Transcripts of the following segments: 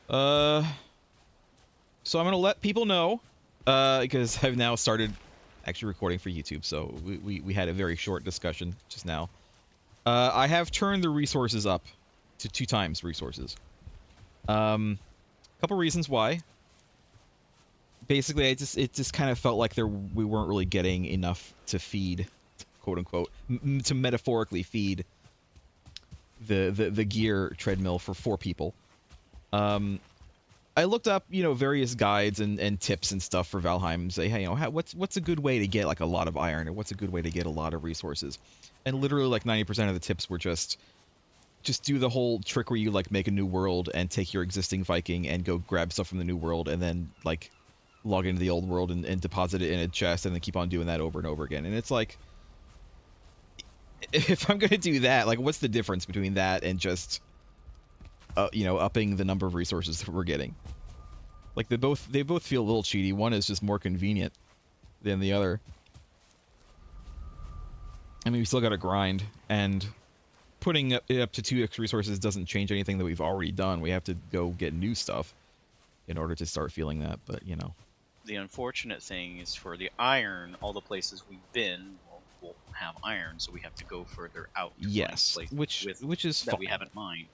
Uh, so I'm gonna let people know, because I've now started actually recording for YouTube. So we had a very short discussion just now. I have turned the resources up to 2 times resources. Couple reasons why. Basically, it just kind of felt like we weren't really getting enough to feed, quote unquote, to metaphorically feed the gear treadmill for 4 people. I looked up, various guides and tips and stuff for Valheim. Say, hey, what's a good way to get like a lot of iron, or what's a good way to get a lot of resources? And literally, like 90% of the tips were just do the whole trick where you like make a new world and take your existing Viking and go grab stuff from the new world and then like log into the old world and deposit it in a chest and then keep on doing that over and over again. And it's like, if I'm gonna do that, like, what's the difference between that and just upping the number of resources that we're getting? Like, they both feel a little cheaty. One is just more convenient than the other. I mean, we still got to grind, and putting it up to 2x resources doesn't change anything that we've already done. We have to go get new stuff in order to start feeling that, but The unfortunate thing is for the iron, all the places we've been will have iron, so we have to go further out to yes, find places which is that fine. we haven't mined.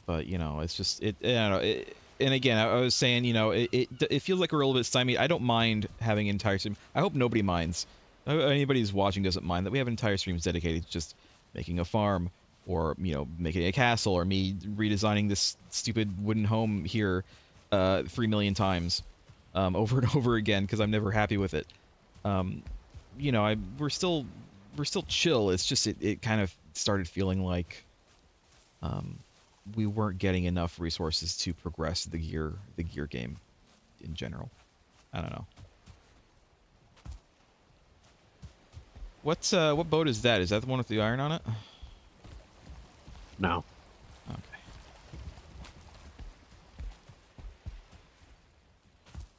But it's just I don't know. And again, I was saying, it feels like we're a little bit stymied. I don't mind having an entire stream. I hope nobody minds. Anybody who's watching doesn't mind that we have entire streams dedicated to just making a farm, or making a castle, or me redesigning this stupid wooden home here 3 million times over and over again because I'm never happy with it. We're still chill. It's just it kind of started feeling like we weren't getting enough resources to progress the gear game in general. I don't know. What boat is that? Is that the one with the iron on it? No.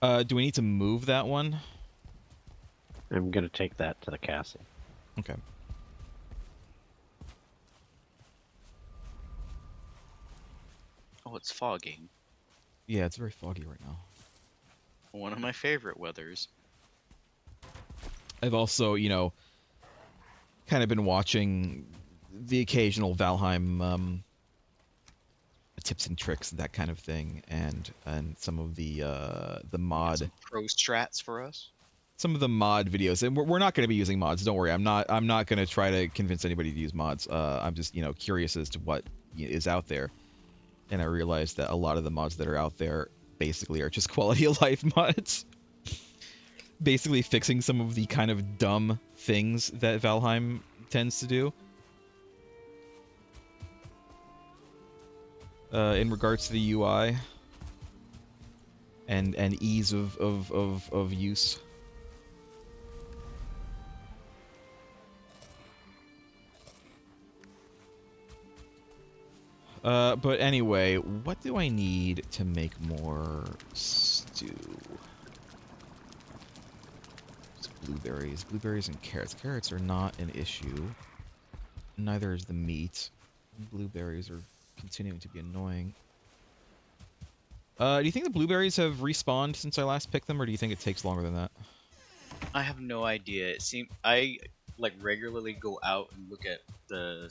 Okay. Do we need to move that one? I'm gonna take that to the castle. Okay. Oh, it's fogging. Yeah, it's very foggy right now. One of my favorite weathers. I've also, kind of been watching the occasional Valheim tips and tricks, that kind of thing, and some of the mod Some pro strats for us. Some of the mod videos, and we're not going to be using mods. Don't worry, I'm not going to try to convince anybody to use mods. I'm just curious as to what is out there, and I realized that a lot of the mods that are out there basically are just quality of life mods, basically fixing some of the kind of dumb things that Valheim tends to do. In regards to the UI and ease of use. But anyway, what do I need to make more stew? It's blueberries. Blueberries and carrots. Carrots are not an issue. Neither is the meat. Blueberries are continuing to be annoying. Do you think the blueberries have respawned since I last picked them, or do you think it takes longer than that? I have no idea. It seems I like regularly go out and look at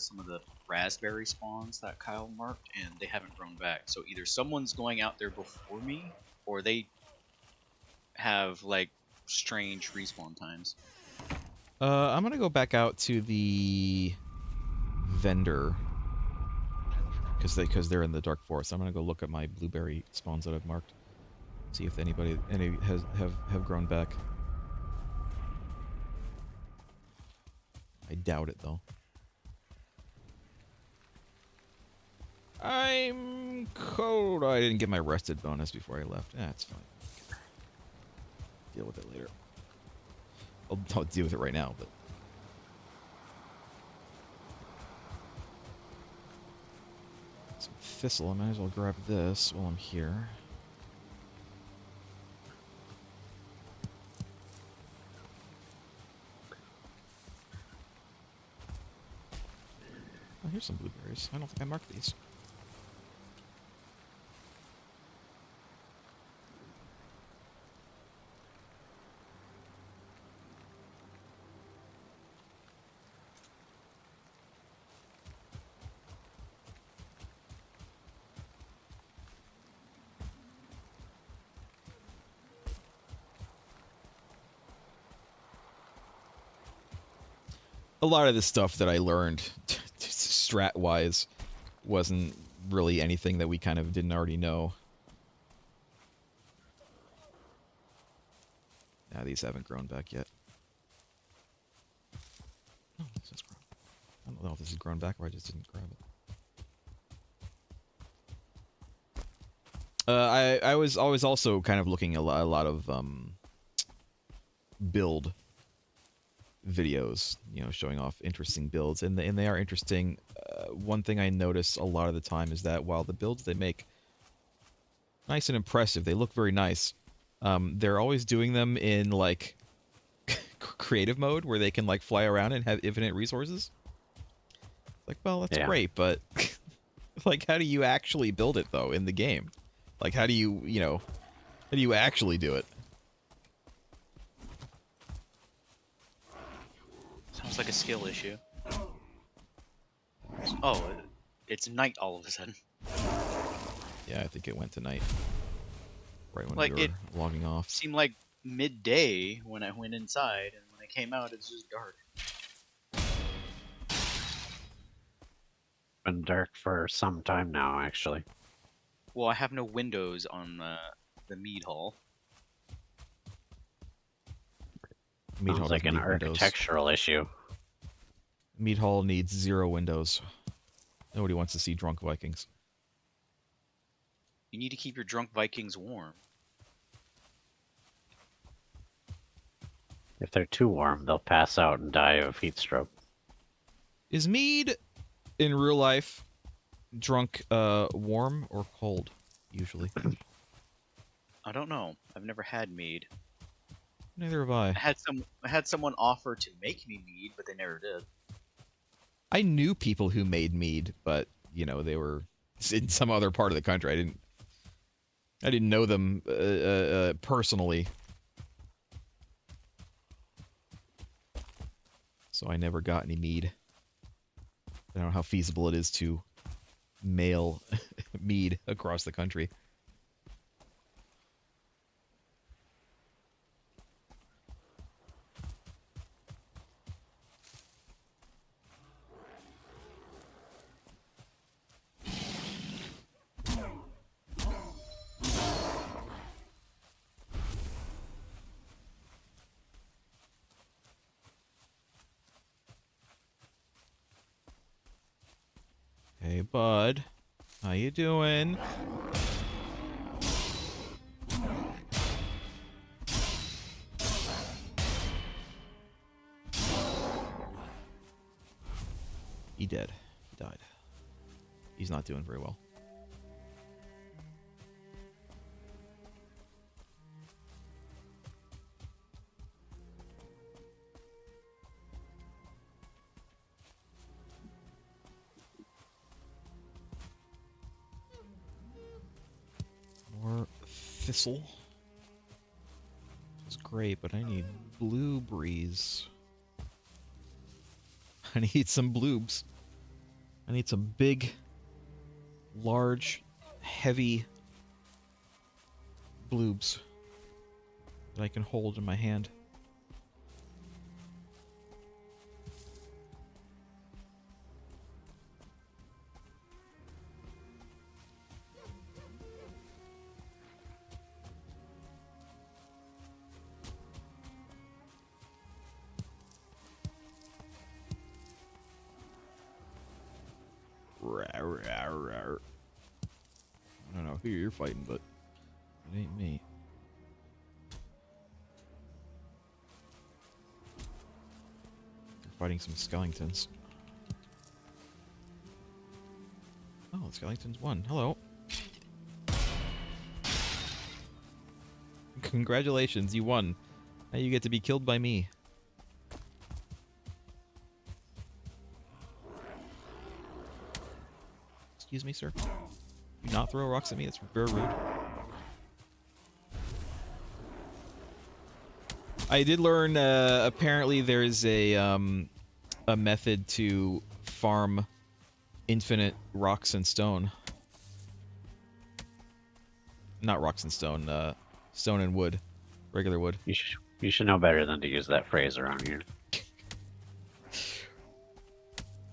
some of the raspberry spawns that Kyle marked, and they haven't grown back. So either someone's going out there before me, or they have like strange respawn times. I'm gonna go back out to the vendor because they're in the dark forest. I'm gonna go look at my blueberry spawns that I've marked, see if any have grown back. I doubt it though. I'm cold. Oh, I didn't get my rested bonus before I left. That's fine. Deal with it later. I'll deal with it right now, but. Some thistle. I might as well grab this while I'm here. Oh, here's some blueberries. I don't think I marked these. a lot of the stuff that I learned strat-wise wasn't really anything that we kind of didn't already know. Yeah, these haven't grown back yet. Oh, this has grown. I don't know if this has grown back or I just didn't grab it. I was always also kind of looking a lot of build videos, you know, showing off interesting builds, and they are interesting. One thing I notice a lot of the time is that while the builds they make nice and impressive, they look very nice. They're always doing them in like creative mode where they can like fly around and have infinite resources. Like, well, that's great, but like, how do you actually build it though in the game? Like, how do you, how do you actually do it? Sounds like a skill issue. Oh, it's night all of a sudden. Yeah, I think it went to night. Right when Like, we were logging off. Seemed like midday when I went inside, and when I came out, it's just dark. Been dark for some time now, actually. Well, I have no windows on the mead hall. Mead hall Sounds like an architectural issue. Mead hall needs 0 windows. Nobody wants to see drunk Vikings. You need to keep your drunk Vikings warm. If they're too warm, they'll pass out and die of heat stroke. Is mead in real life drunk warm or cold usually? I don't know. I've never had mead. Neither have I. I had someone offer to make me mead, but they never did. I knew people who made mead, but they were in some other part of the country. I didn't know them personally, so I never got any mead. I don't know how feasible it is to mail mead across the country. Hey, bud. How you doing? He dead. He died. He's not doing very well. More thistle. This is great, but I need blueberries. I need some bloobs. I need some big, large, heavy bloobs that I can hold in my hand. I don't know who you're fighting, but it ain't me. You're fighting some skeletons. Oh, the skeletons won. Hello. Congratulations, you won. Now you get to be killed by me. Excuse me, sir. Do not throw rocks at me. That's very rude. I did learn. Apparently, there's a method to farm infinite rocks and stone. Not rocks and stone. Stone and wood. Regular wood. You should know better than to use that phrase around here.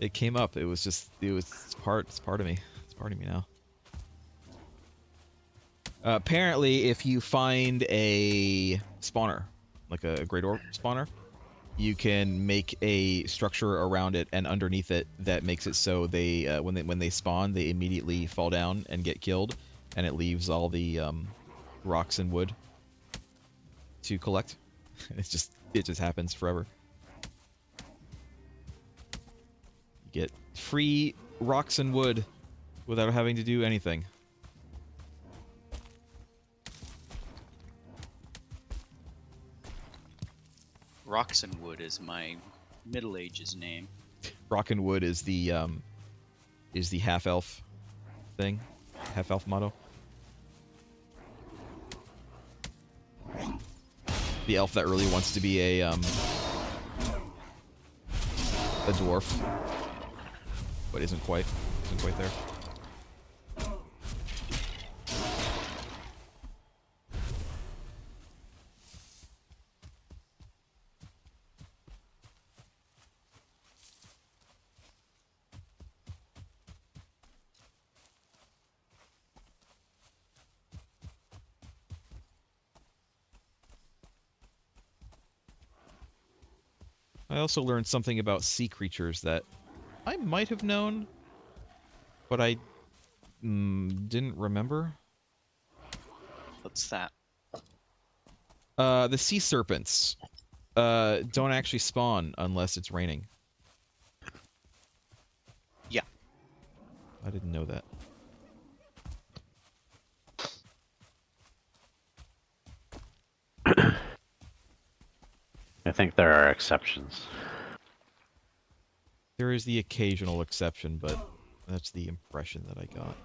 It came up. It was just. It's part of me. It's part of me now. Apparently, if you find a spawner, like a great orc spawner, you can make a structure around it and underneath it that makes it so they when they spawn, they immediately fall down and get killed, and it leaves all the rocks and wood to collect. It just happens forever. You get free rocks and wood without having to do anything. Rocks and Wood is my Middle Ages name. Rock and wood is the half elf thing, half elf motto. The elf that really wants to be a dwarf, but isn't quite there. I also learned something about sea creatures that I might have known, but I didn't remember. What's that? The sea serpents don't actually spawn unless it's raining. Yeah. I didn't know that. I think there are exceptions. There is the occasional exception, but that's the impression that I got.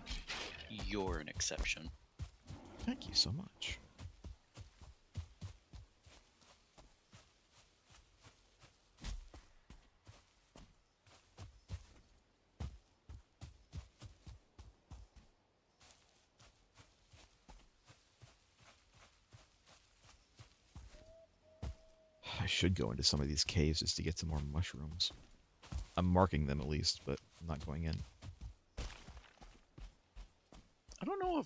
You're an exception. Thank you so much. I should go into some of these caves just to get some more mushrooms. I'm marking them at least, but I'm not going in. I don't know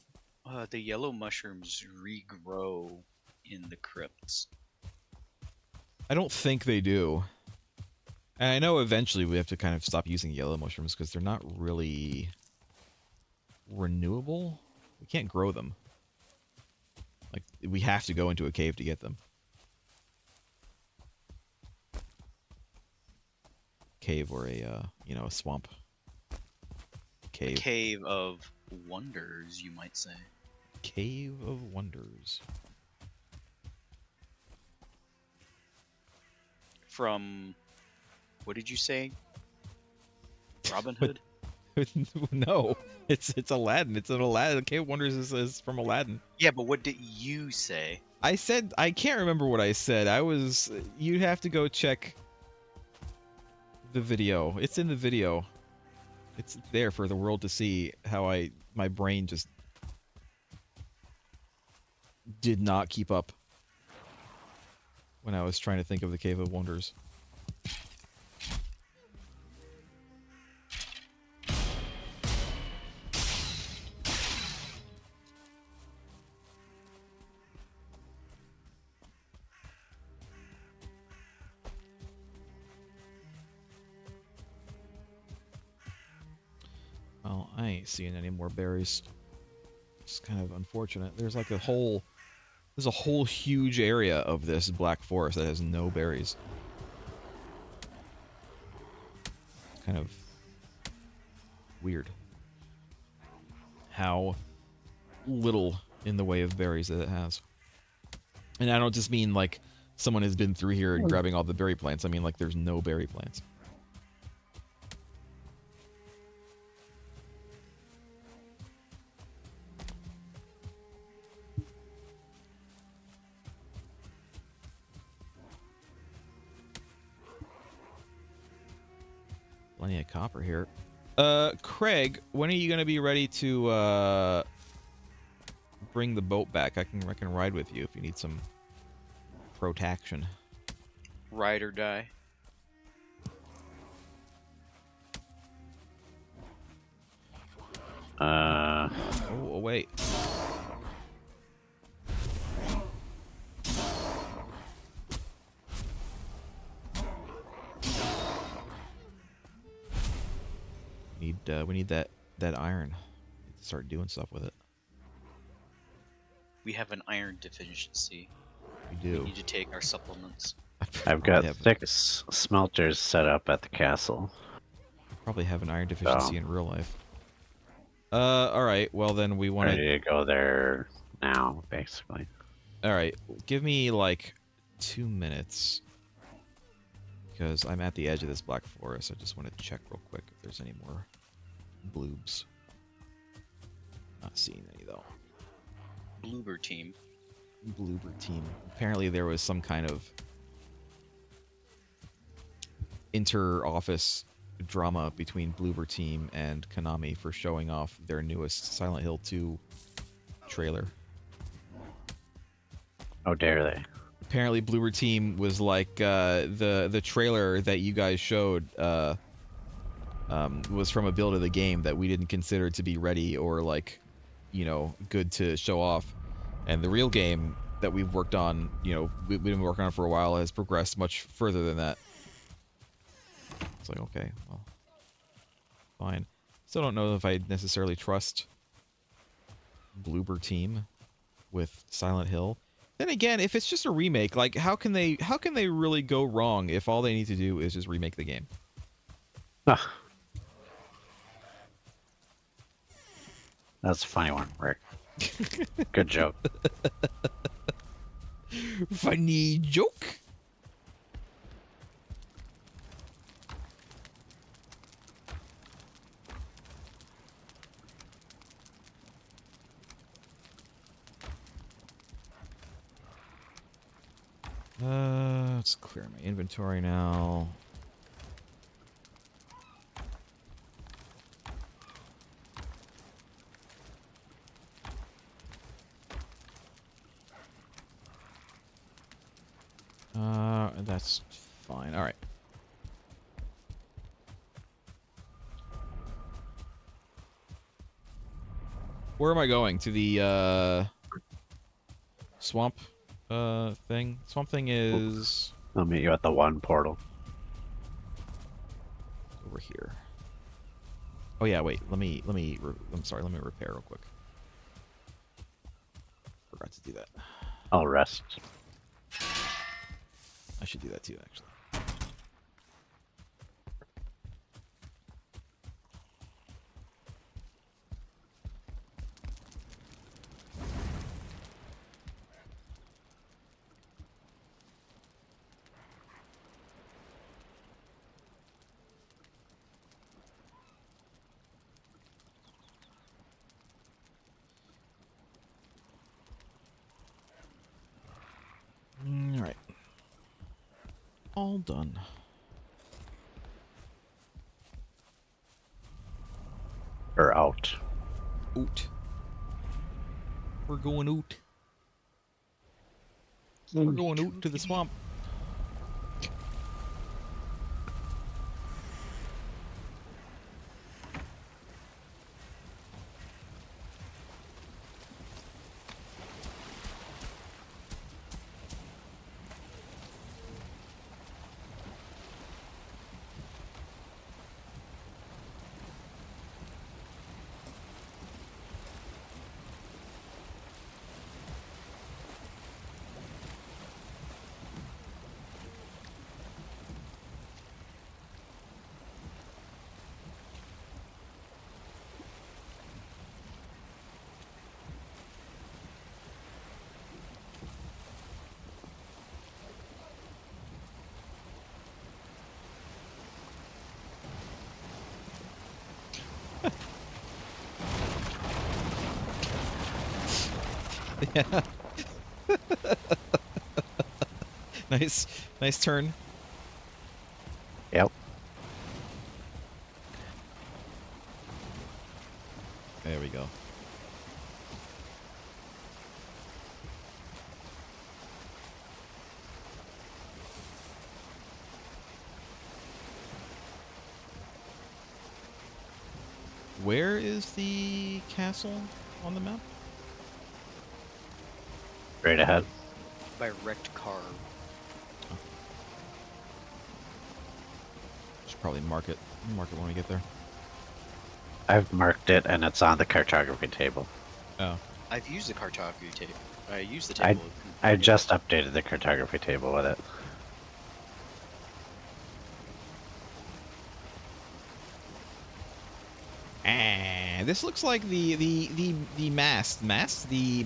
if the yellow mushrooms regrow in the crypts. I don't think they do. And I know eventually we have to kind of stop using yellow mushrooms because they're not really renewable. We can't grow them. Like, we have to go into a cave to get them. Cave or a swamp. Cave. A cave of wonders, you might say. Cave of Wonders. From, what did you say? Robin Hood? No, it's Aladdin. It's an Aladdin. Cave of Wonders is from Aladdin. Yeah, but what did you say? I said, I can't remember what I said. You'd have to go check the video. It's in the video. It's there for the world to see how my brain just did not keep up when I was trying to think of the Cave of Wonders. Well, I ain't seeing any more berries. It's kind of unfortunate. There's a whole huge area of this black forest that has no berries. It's kind of weird how little in the way of berries that it has. And I don't just mean like someone has been through here and grabbing all the berry plants. I mean like there's no berry plants. Plenty of copper here. Craig, when are you gonna be ready to bring the boat back? I can ride with you if you need some protection. Ride or die. Oh, wait. We need that iron. Need to start doing stuff with it. We have an iron deficiency. We We do. need to take our supplements. I've got 6 smelters set up at the castle. Probably have an iron deficiency in real life. All right. Well, then we want Ready to go there now, basically. All right. Give me like 2 minutes because I'm at the edge of this black forest. I just want to check real quick if there's any more bloobs. Not seeing any though. Bloober team. Bloober team. Apparently there was some kind of inter-office drama between Bloober team and Konami for showing off their newest Silent Hill 2 trailer. How dare they? Apparently Bloober team was like the trailer that you guys showed was from a build of the game that we didn't consider to be ready or like, you know, good to show off. And the real game that we've worked on, you know, we've been working on for a while, has progressed much further than that. It's like, okay, well, fine. Still don't know if I necessarily trust Bloober team with Silent Hill. Then again, if it's just a remake, like how can they really go wrong if all they need to do is just remake the game? Ah. That's a funny one, Rick. Good joke. Funny joke. Let's clear my inventory now. That's fine. All right. Where am I going? To the swamp thing? Swamp thing is I'll meet you at the one portal. over here. Oh yeah, wait. I'm sorry. Let me repair real quick. Forgot to do that. I'll rest. I should do that too, actually. All right. All done. Or out. Oot. We're going oot. We're going oot to the swamp. Yeah. Nice turn. Yep. There we go. Where is the castle on the map? Right ahead. By wrecked car. Should probably mark it. Mark it when we get there. I've marked it and it's on the cartography table. Oh. I've used the cartography table. I used the I table. I just updated the cartography table with it. Ah, this looks like the mast, the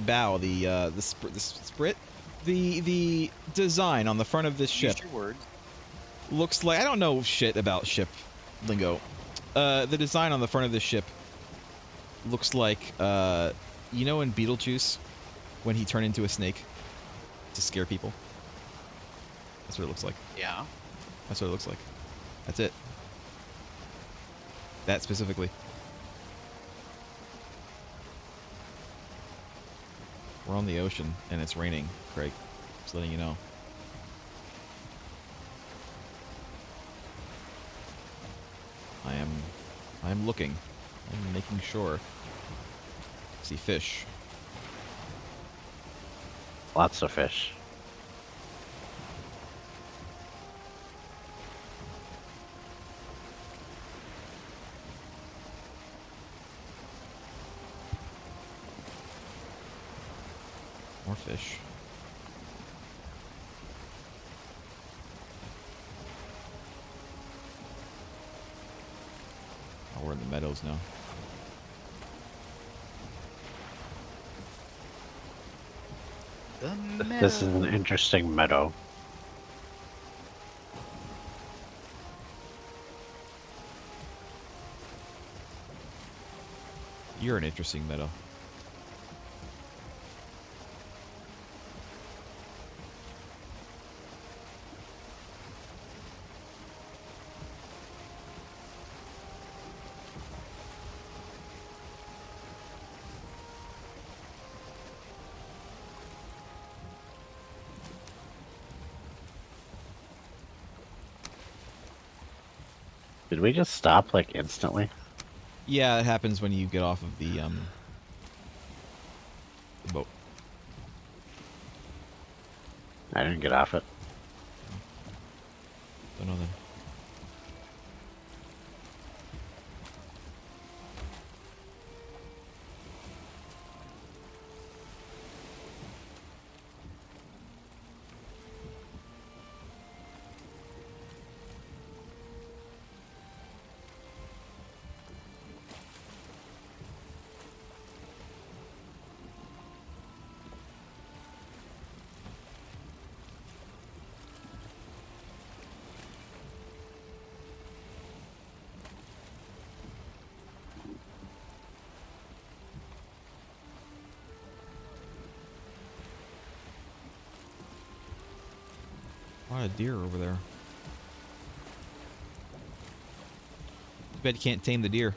bow, the sprit, the design on the front of this ship Use your words. looks like, I don't know shit about ship lingo. The design on the front of this ship looks like you know in Beetlejuice when he turned into a snake to scare people. That's what it looks like. Yeah. That's what it looks like. That's it. That specifically. We're on the ocean and it's raining, Craig. Just letting you know. I'm looking. I'm making sure. See fish. Lots of fish. More fish. Oh, we're in the meadows now. The This is an meadow. interesting meadow. You're an interesting meadow. Did we just stop like instantly? Yeah, it happens when you get off of the boat. I didn't get off it. Don't know then. A lot of deer over there. Too bad you can't tame the deer.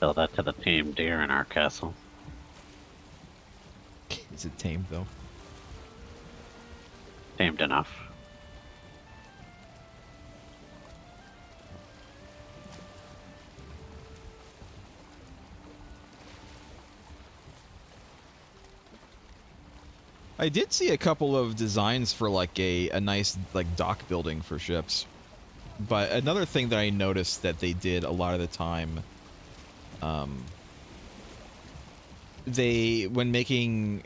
Tell that to the tame deer in our castle. Is it tamed though? Tamed enough. I did see a couple of designs for like a nice like dock building for ships. But another thing that I noticed that they did a lot of the time, they, when making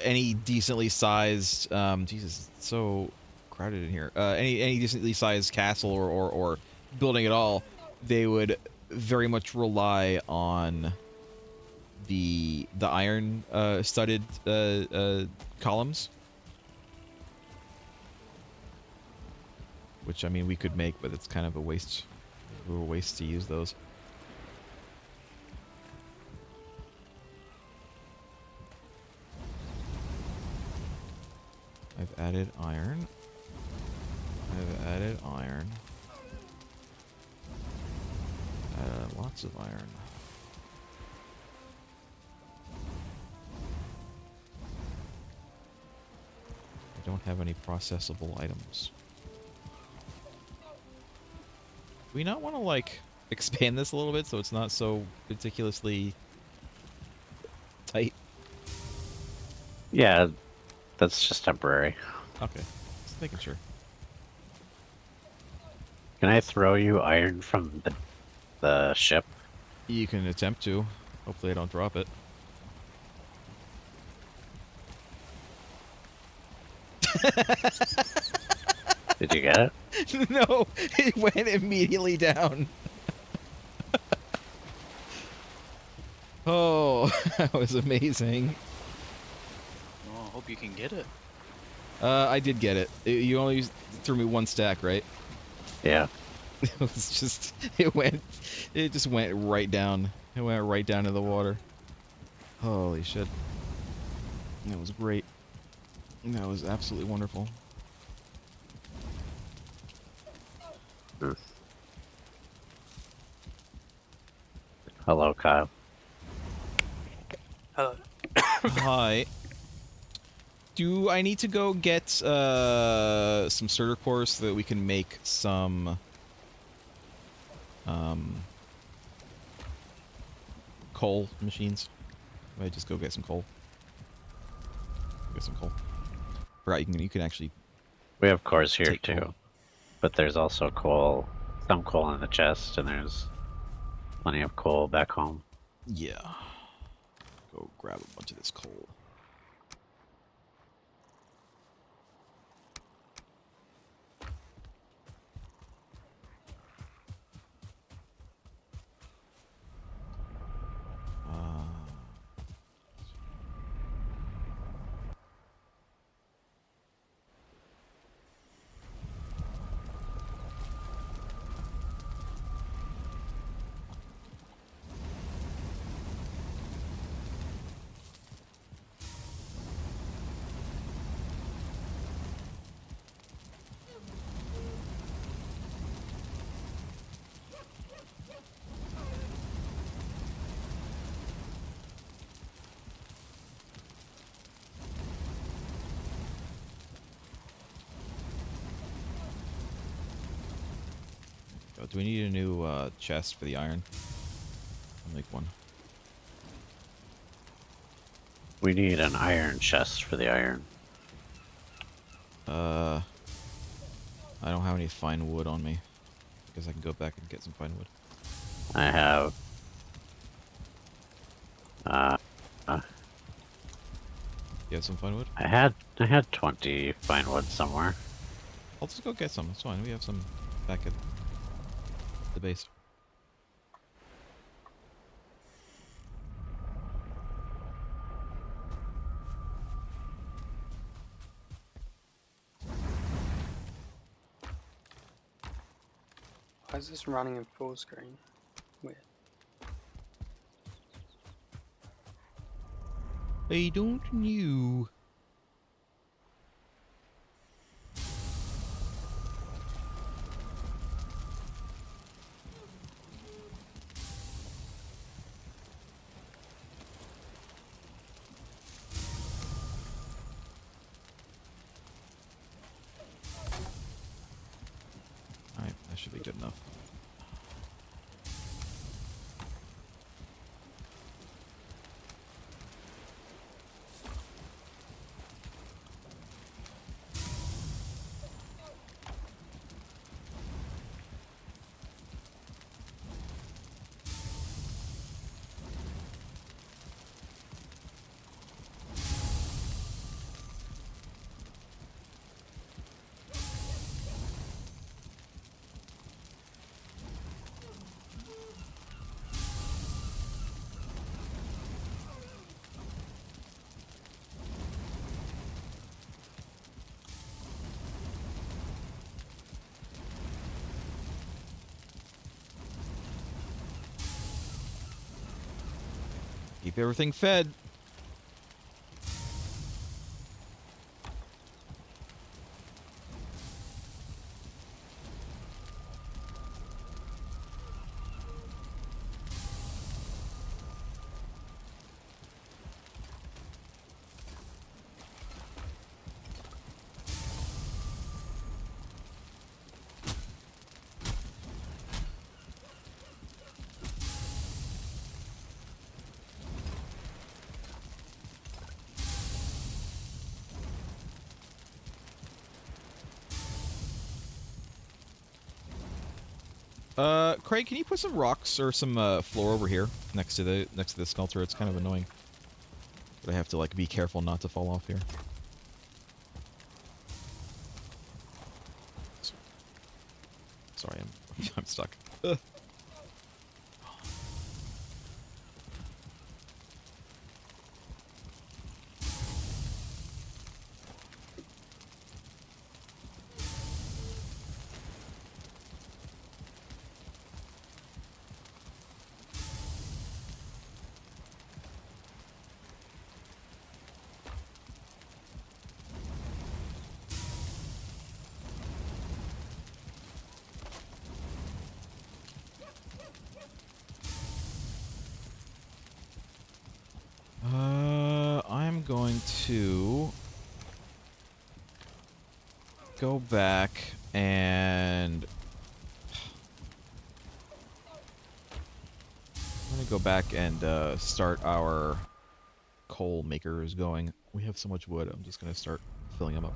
any decently sized, Jesus, it's so crowded in here. Any decently sized castle or building at all, they would very much rely on the iron studded columns, which I mean we could make, but it's kind of a waste to use those. I've added iron. Lots of iron. don't have any processable items. Do we not want to, like, expand this a little bit so it's not so ridiculously tight? Yeah, that's just temporary. Okay. Just making sure. Can I throw you iron from the ship? You can attempt to. Hopefully I don't drop it. Did you get it? No! It went immediately down. Oh, that was amazing. Well, I hope you can get it. I did get it. You only threw me one stack, right? Yeah. It was just, it just went right down. It went right down to the water. Holy shit. That was great. That was absolutely wonderful. Hmm. Hello, Kyle. Hello. Hi. Do I need to go get some starter cores so that we can make some coal machines? I just go get some coal. Get some coal. Right, you can actually We have cores here take too, coal. but there's also coal, some coal in the chest, and there's plenty of coal back home. Yeah. Go grab a bunch of this coal. Uh, do we need a new chest for the iron? I'll make one. We need an iron chest for the iron. I don't have any fine wood on me. I guess I can go back and get some fine wood. I have You have some fine wood? I had 20 fine wood somewhere. I'll just go get some. It's fine. We have some back at the base. Why is this running in full screen? Weird. I don't know. Alright, that should be good enough. Keep everything fed. Craig, can you put some rocks or some floor over here next to the smelter? It's kind of annoying. But I have to like be careful not to fall off here. Sorry, I'm stuck. Ugh. I'm going to go back and start our coal makers going. We have so much wood. I'm just gonna start filling them up.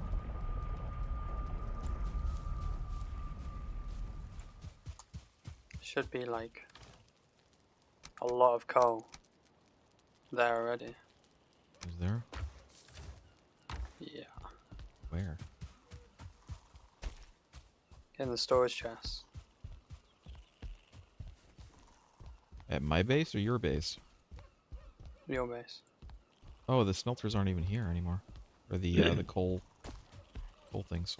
Should be like a lot of coal there already. Is there? Yeah. Where? In the storage chest. At my base or your base? Your base. Oh, the smelters aren't even here anymore. Or the coal things.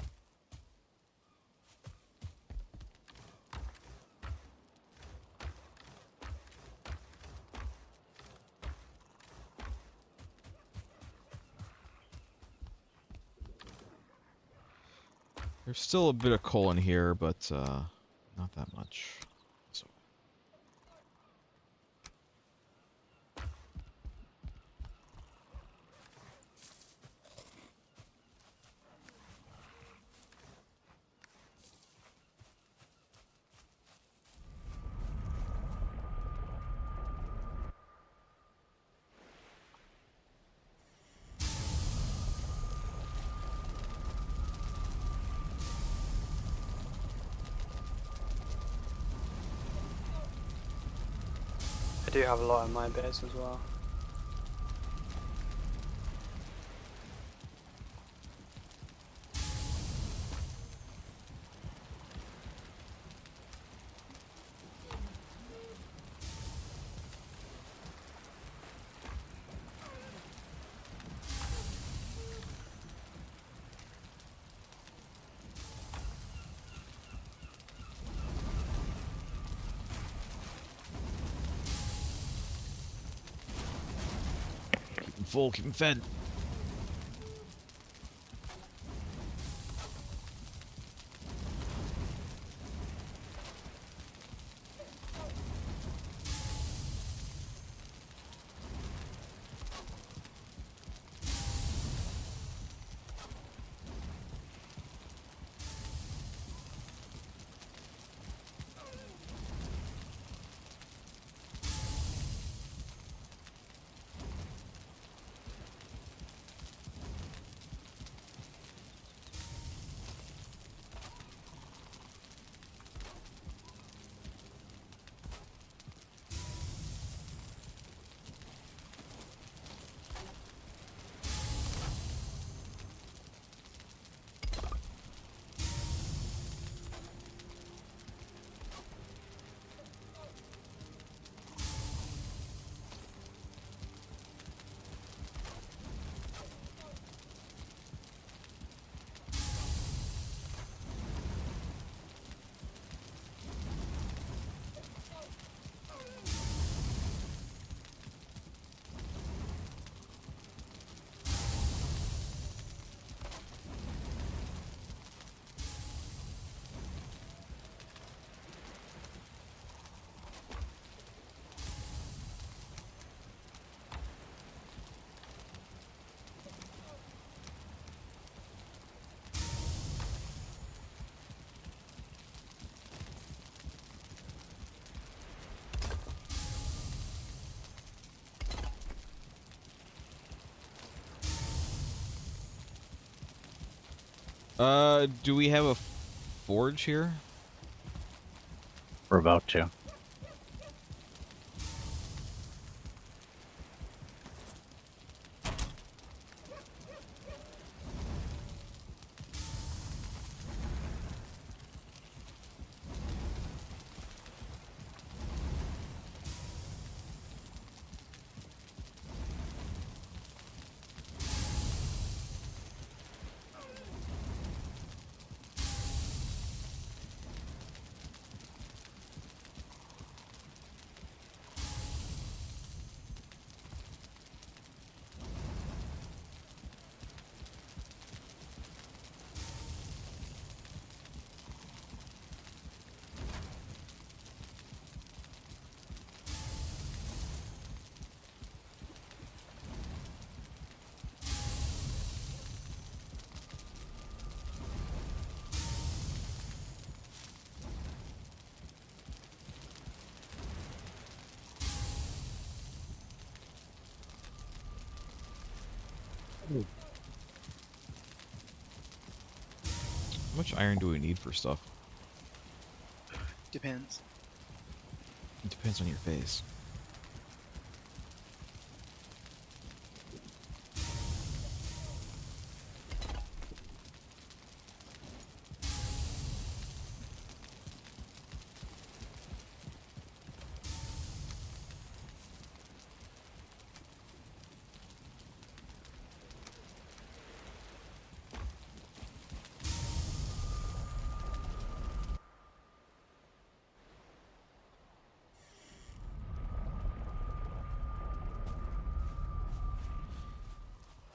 There's still a bit of coal in here, but not that much. So. I do have a lot in my base as well. Keep them full, keep them fed. Do we have a forge here? We're about to. How much iron do we need for stuff? Depends. It depends on your face.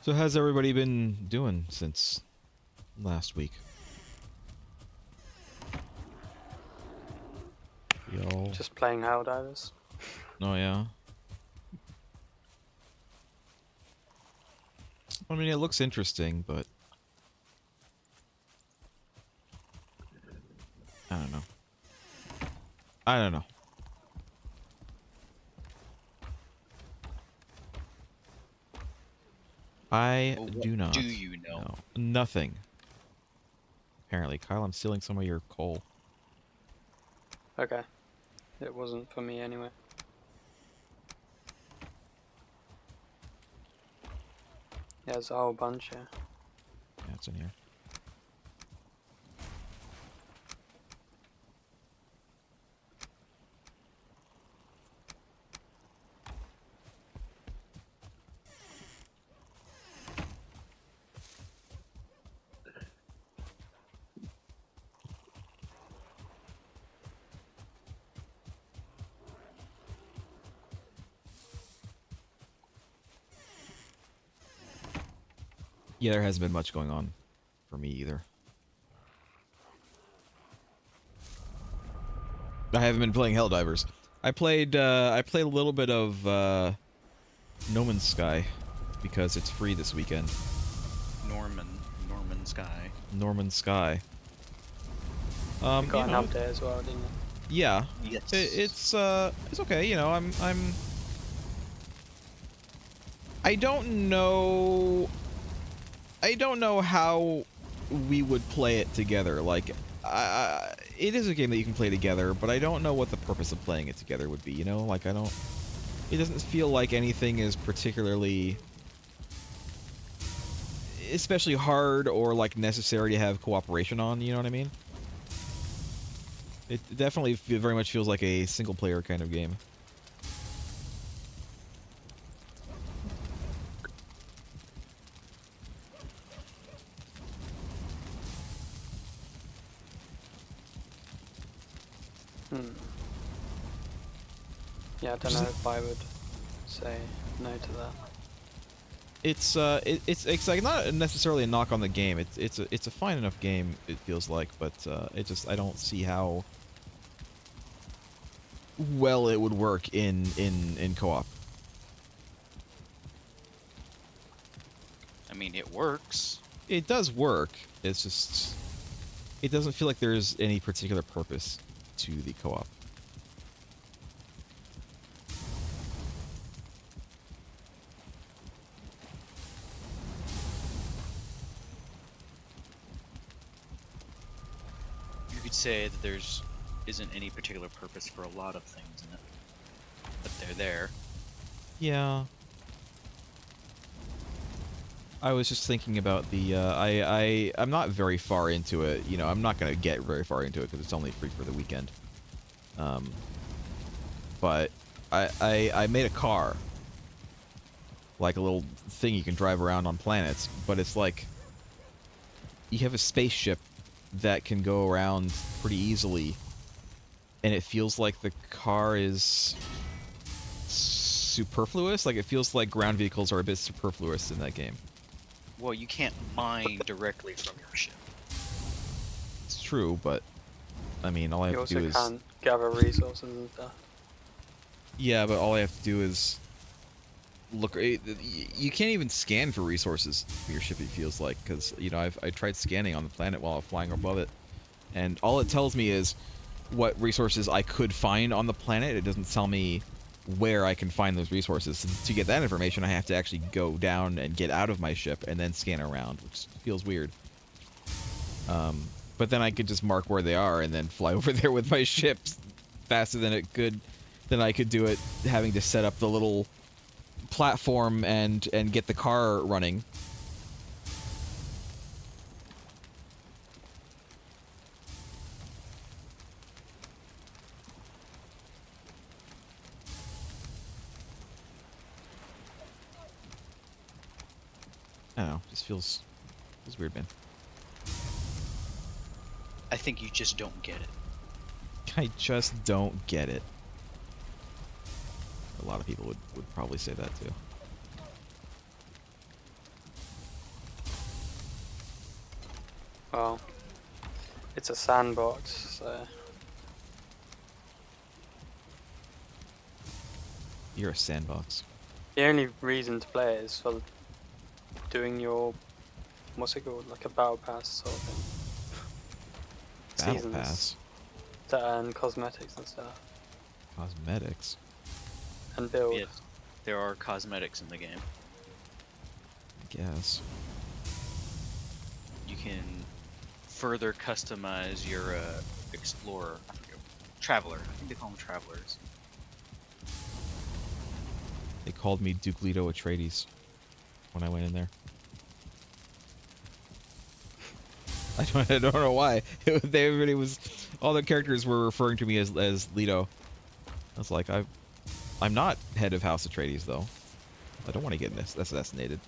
So how's everybody been doing since last week? Y'all. Just playing Helldivers. Oh yeah. I mean, it looks interesting, but I don't know. I don't know. I Well, what do not. do you know? Nothing. Apparently, Kyle, I'm stealing some of your coal. Okay. It wasn't for me anyway. Yeah, there's a whole bunch here. Yeah, it's in here. Yeah, there hasn't been much going on for me either. I haven't been playing Helldivers. I played a little bit of No Man's Sky because it's free this weekend. Norman Sky. Norman Sky. You got you an know, update as well, didn't you? yeah, Yes. it's okay. You know, I don't know. I don't know how we would play it together. Like, it is a game that you can play together, but I don't know what the purpose of playing it together would be. You know, like I don't. It doesn't feel like anything is particularly, especially hard or like necessary to have cooperation on. You know what I mean? It definitely very much feels like a single player kind of game. Hmm. Yeah, I don't know if I would say no to that. It's like not necessarily a knock on the game. It's a fine enough game. It feels like, but I don't see how well it would work in co-op. I mean, it works. It does work. It's just it doesn't feel like there's any particular purpose to the co-op. You could say that there's isn't any particular purpose for a lot of things in it. But they're there. Yeah. I was just thinking about the, I'm not very far into it. You know, I'm not going to get very far into it because it's only free for the weekend. But I made a car. Like a little thing you can drive around on planets. But it's like, you have a spaceship that can go around pretty easily. And it feels like the car is superfluous. Like, it feels like ground vehicles are a bit superfluous in that game. Well, you can't mine directly from your ship. It's true, but I mean, all I You have to do also is can't gather resources and stuff. yeah, but all I have to do is look. You can't even scan for resources for your ship. It feels like because you know I tried scanning on the planet while flying above it, and all it tells me is what resources I could find on the planet. It doesn't tell me where I can find those resources. To get that information, I have to actually go down and get out of my ship and then scan around, which feels weird. But then I could just mark where they are and then fly over there with my ship faster than I could do it having to set up the little platform and get the car running. I don't know, just feels weird, man. I think you just don't get it. I just don't get it. A lot of people would probably say that too. Well, it's a sandbox, so You're a sandbox. the only reason to play it is for doing your, what's it called, like a battle pass sort of thing. Battle Seasons Pass. to earn cosmetics and stuff, Cosmetics. and build. Yes, there are cosmetics in the game. I guess. You can further customize your explorer, I forget, traveler. I think they call them travelers. They called me Duke Leto Atreides when I went in there. I don't know why. Everybody was, all the characters were referring to me as Leto. I was like, I'm not head of House Atreides though. I don't want to get assassinated.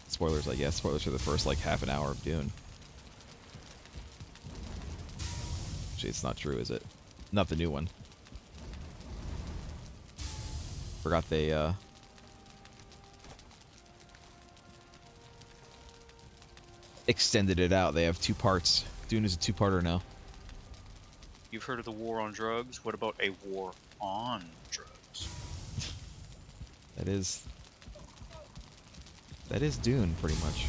Spoilers, I guess. Spoilers for the first like half an hour of Dune. Actually, it's not true, is it? Not the new one. Forgot they extended it out. They have 2 parts. Dune is a 2-parter now. You've heard of the war on drugs? What about a war on drugs? That is Dune, pretty much.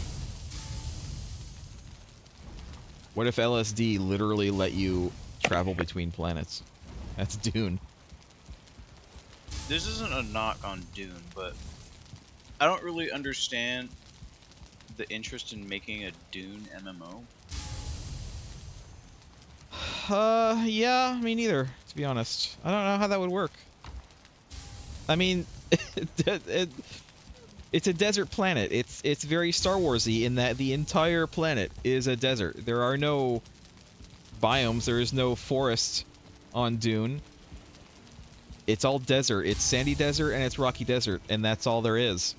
What if LSD literally let you travel between planets? That's Dune. This isn't a knock on Dune, but I don't really understand the interest in making a Dune MMO. Yeah, me neither, to be honest. I don't know how that would work. I mean, it's a desert planet. It's very Star Warsy in that the entire planet is a desert. There are no biomes. There is no forest on Dune. It's all desert. It's sandy desert and it's rocky desert, and that's all there is.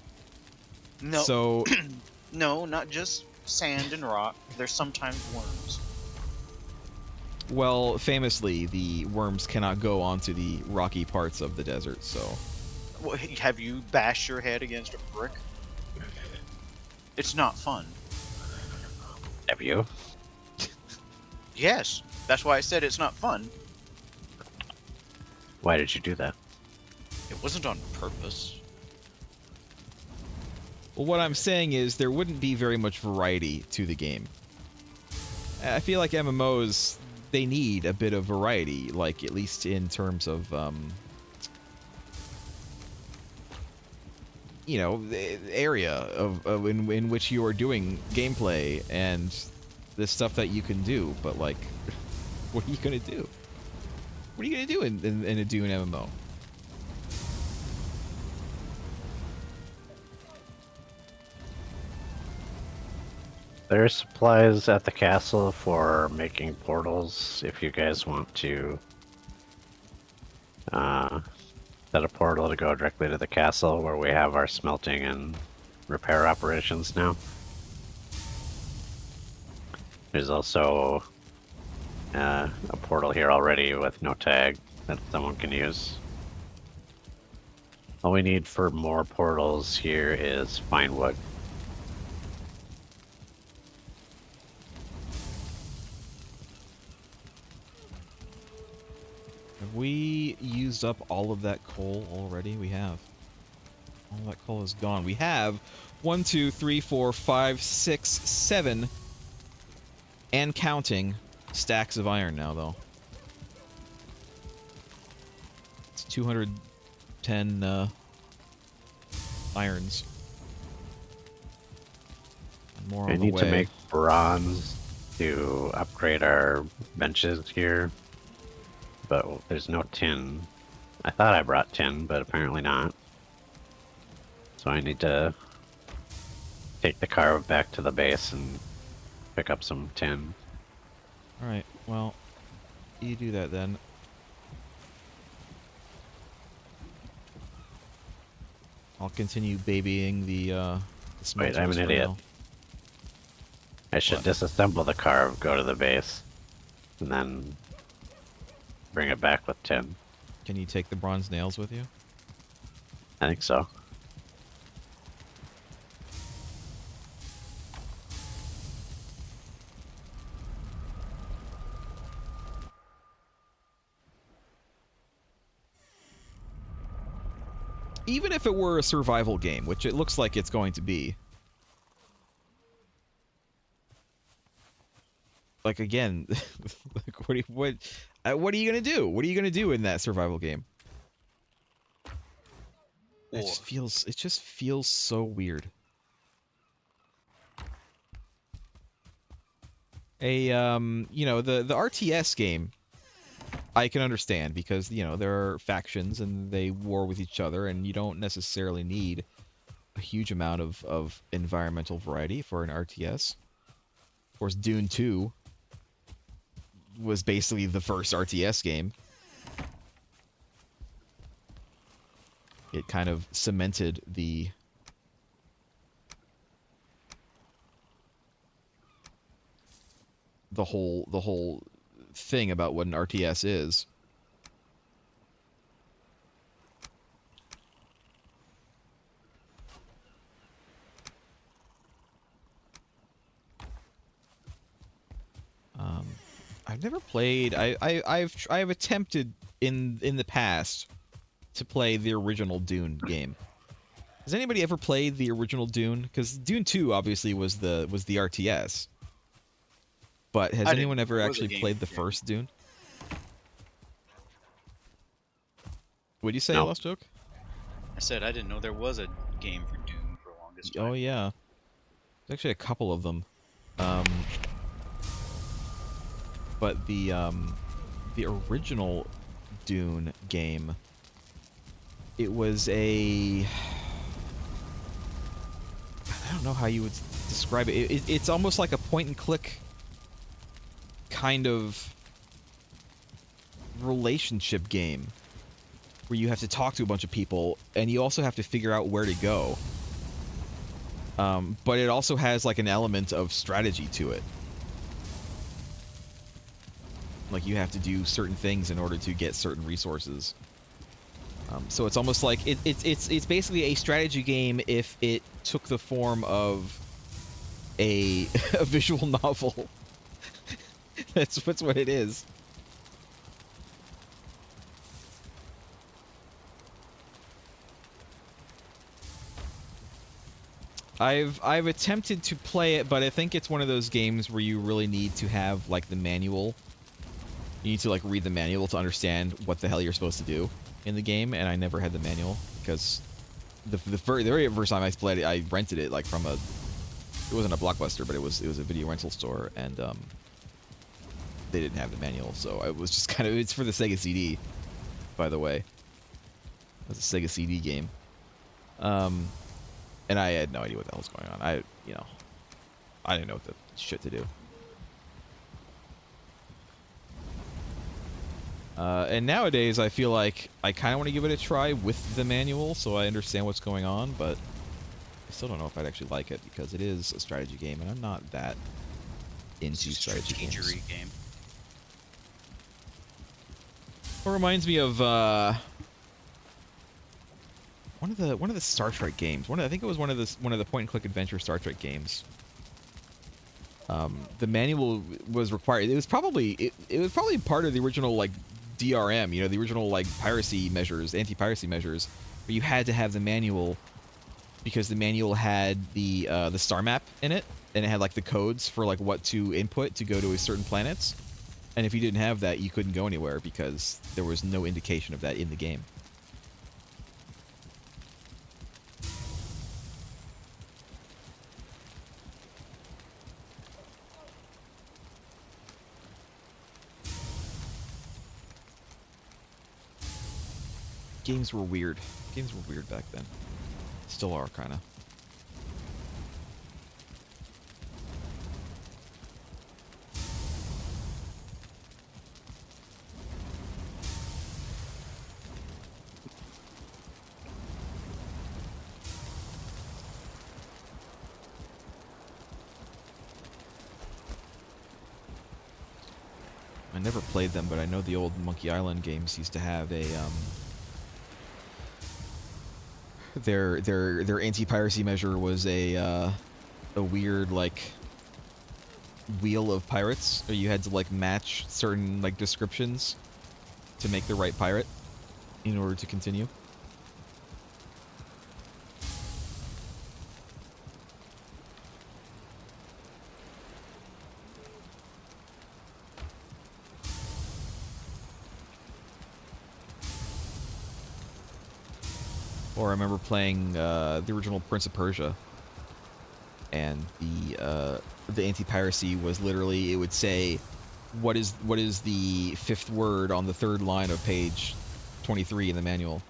No, So, no, not just sand and rock. There's sometimes worms. well, famously, the worms cannot go onto the rocky parts of the desert, so... Well, have you bashed your head against a brick? It's not fun. Have you? Yes, that's why I said it's not fun. Why did you do that? It wasn't on purpose. Well, what I'm saying is there wouldn't be very much variety to the game. I feel like MMOs, they need a bit of variety, like, at least in terms of, you know, the area of in which you are doing gameplay and the stuff that you can do, but, like, what are you gonna do? What are you gonna do in a Dune MMO? There are supplies at the castle for making portals if you guys want to set a portal to go directly to the castle where we have our smelting and repair operations now. There's also a portal here already with no tag that someone can use. All we need for more portals here is fine wood. Have we used up all of that coal already? We have. All that coal is gone. We have 1, 2, 3, 4, 5, 6, 7, and counting stacks of iron now, though. It's 210 irons. And more I on the need way. to make bronze to upgrade our benches here, but there's no tin. I thought I brought tin, but apparently not. So I need to take the car back to the base and pick up some tin. Alright, well, you do that then. I'll continue babying the smelters I'm an for idiot. now. I should What? disassemble the car, go to the base, and then bring it back with tin. Can you take the bronze nails with you? I think so. Even if it were a survival game, which it looks like it's going to be. Like, again, like, what are you gonna do? What are you gonna do in that survival game? It just feels so weird. You know, the RTS game, I can understand because, you know, there are factions and they war with each other and you don't necessarily need a huge amount of environmental variety for an RTS. Of course, Dune 2 was basically the first RTS game. It kind of cemented the whole thing about what an RTS is. I've never played. I've attempted in the past to play the original Dune game. Has anybody ever played the original Dune? Because Dune 2 obviously was the RTS. But has anyone ever actually played the first Dune? What'd you say, No. Lost Joke? I said I didn't know there was a game for Doom for the longest time. Oh yeah, there's actually a couple of them. But the original Dune game, it was a, I don't know how you would describe it. It's almost like a point and click kind of relationship game where you have to talk to a bunch of people and you also have to figure out where to go. But it also has like an element of strategy to it. Like you have to do certain things in order to get certain resources. So it's almost like it's basically a strategy game if it took the form of a visual novel. That's what it is. I've attempted to play it, but I think it's one of those games where you really need to have like the manual. You need to like read the manual to understand what the hell you're supposed to do in the game, and I never had the manual because the very first time I played it, I rented it like from a, it wasn't a Blockbuster, but it was a video rental store, and they didn't have the manual, so I was just kind of, it's for the Sega CD, by the way. It's a Sega CD game. And I had no idea what the hell was going on. I didn't know what the shit to do. And nowadays, I feel like I kind of want to give it a try with the manual, so I understand what's going on, but I still don't know if I'd actually like it, because it is a strategy game, and I'm not that into strategy games. Strategery game. It reminds me of one of the Star Trek games. I think it was one of the point and click adventure Star Trek games. The manual was required. It was probably part of the original like DRM, the original like piracy measures, anti-piracy measures, but you had to have the manual because the manual had the star map in it, and it had like the codes for like what to input to go to a certain planets. And if you didn't have that, you couldn't go anywhere because there was no indication of that in the game. Games were weird. Games were weird back then. Still are, kind of. I never played them, but I know the old Monkey Island games used to have a their anti-piracy measure was a weird like wheel of pirates, or you had to like match certain like descriptions to make the right pirate in order to continue. Or I remember playing the original Prince of Persia, and the anti-piracy was literally, it would say, what is the fifth word on the third line of page 23 in the manual,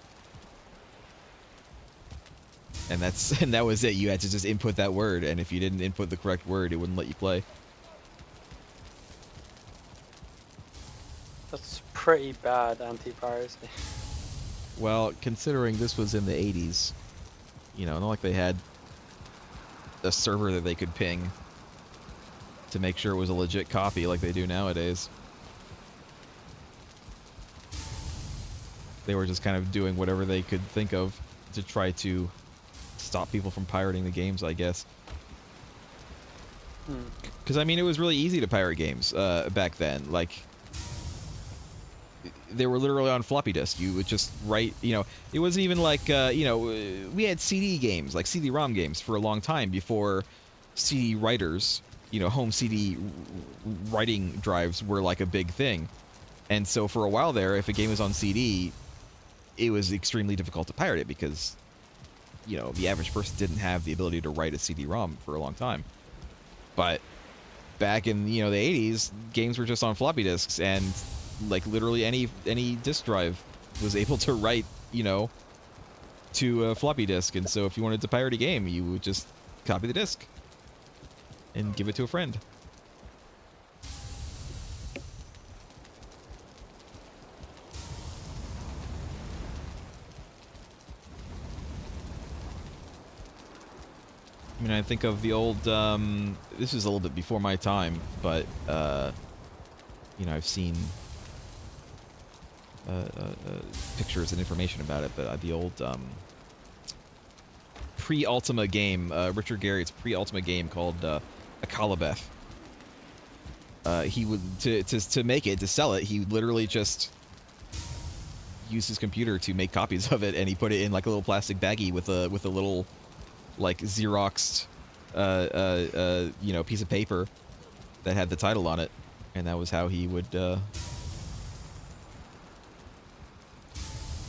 and that was it. You had to just input that word, and if you didn't input the correct word, it wouldn't let you play. That's pretty bad anti-piracy. Well, considering this was in the 80s, not like they had a server that they could ping to make sure it was a legit copy like they do nowadays. They were just kind of doing whatever they could think of to try to stop people from pirating the games, I guess. Because, I mean, it was really easy to pirate games back then. Like, they were literally on floppy disk. You would just write, it wasn't even like, we had CD games, like CD-ROM games for a long time before CD writers, home CD writing drives were like a big thing. And so for a while there, if a game was on CD, it was extremely difficult to pirate it because, the average person didn't have the ability to write a CD-ROM for a long time. But back in, the 80s, games were just on floppy disks, and like literally any disk drive was able to write, to a floppy disk. And so if you wanted to pirate a game, you would just copy the disk and give it to a friend. I mean, I think of the old, this is a little bit before my time, but, I've seen pictures and information about it, but the old pre-Ultima game, Richard Garriott's pre-Ultima game called Akalabeth. He would to make it, to sell it, he would literally just use his computer to make copies of it, and he put it in like a little plastic baggie with a little like Xeroxed piece of paper that had the title on it, and that was how he would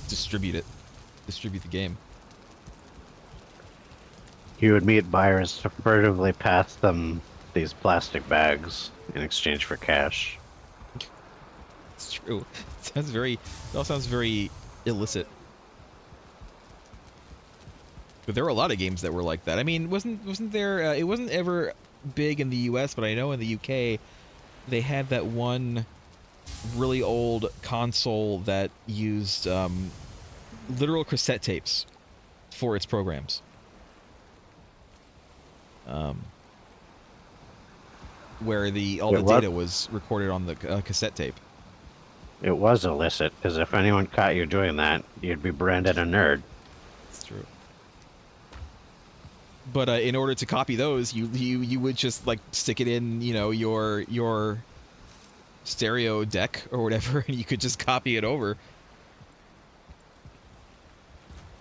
distribute the game. He would meet buyers to furtively pass them these plastic bags in exchange for cash. It's true. It all sounds very illicit. But there were a lot of games that were like that. I mean, wasn't there? It wasn't ever big in the U.S., but I know in the U.K. they had that one really old console that used literal cassette tapes for its programs. Where all the data was recorded on the cassette tape. It was illicit, because if anyone caught you doing that, you'd be branded a nerd. It's true. But in order to copy those, you would just like stick it in, your stereo deck or whatever, and you could just copy it over.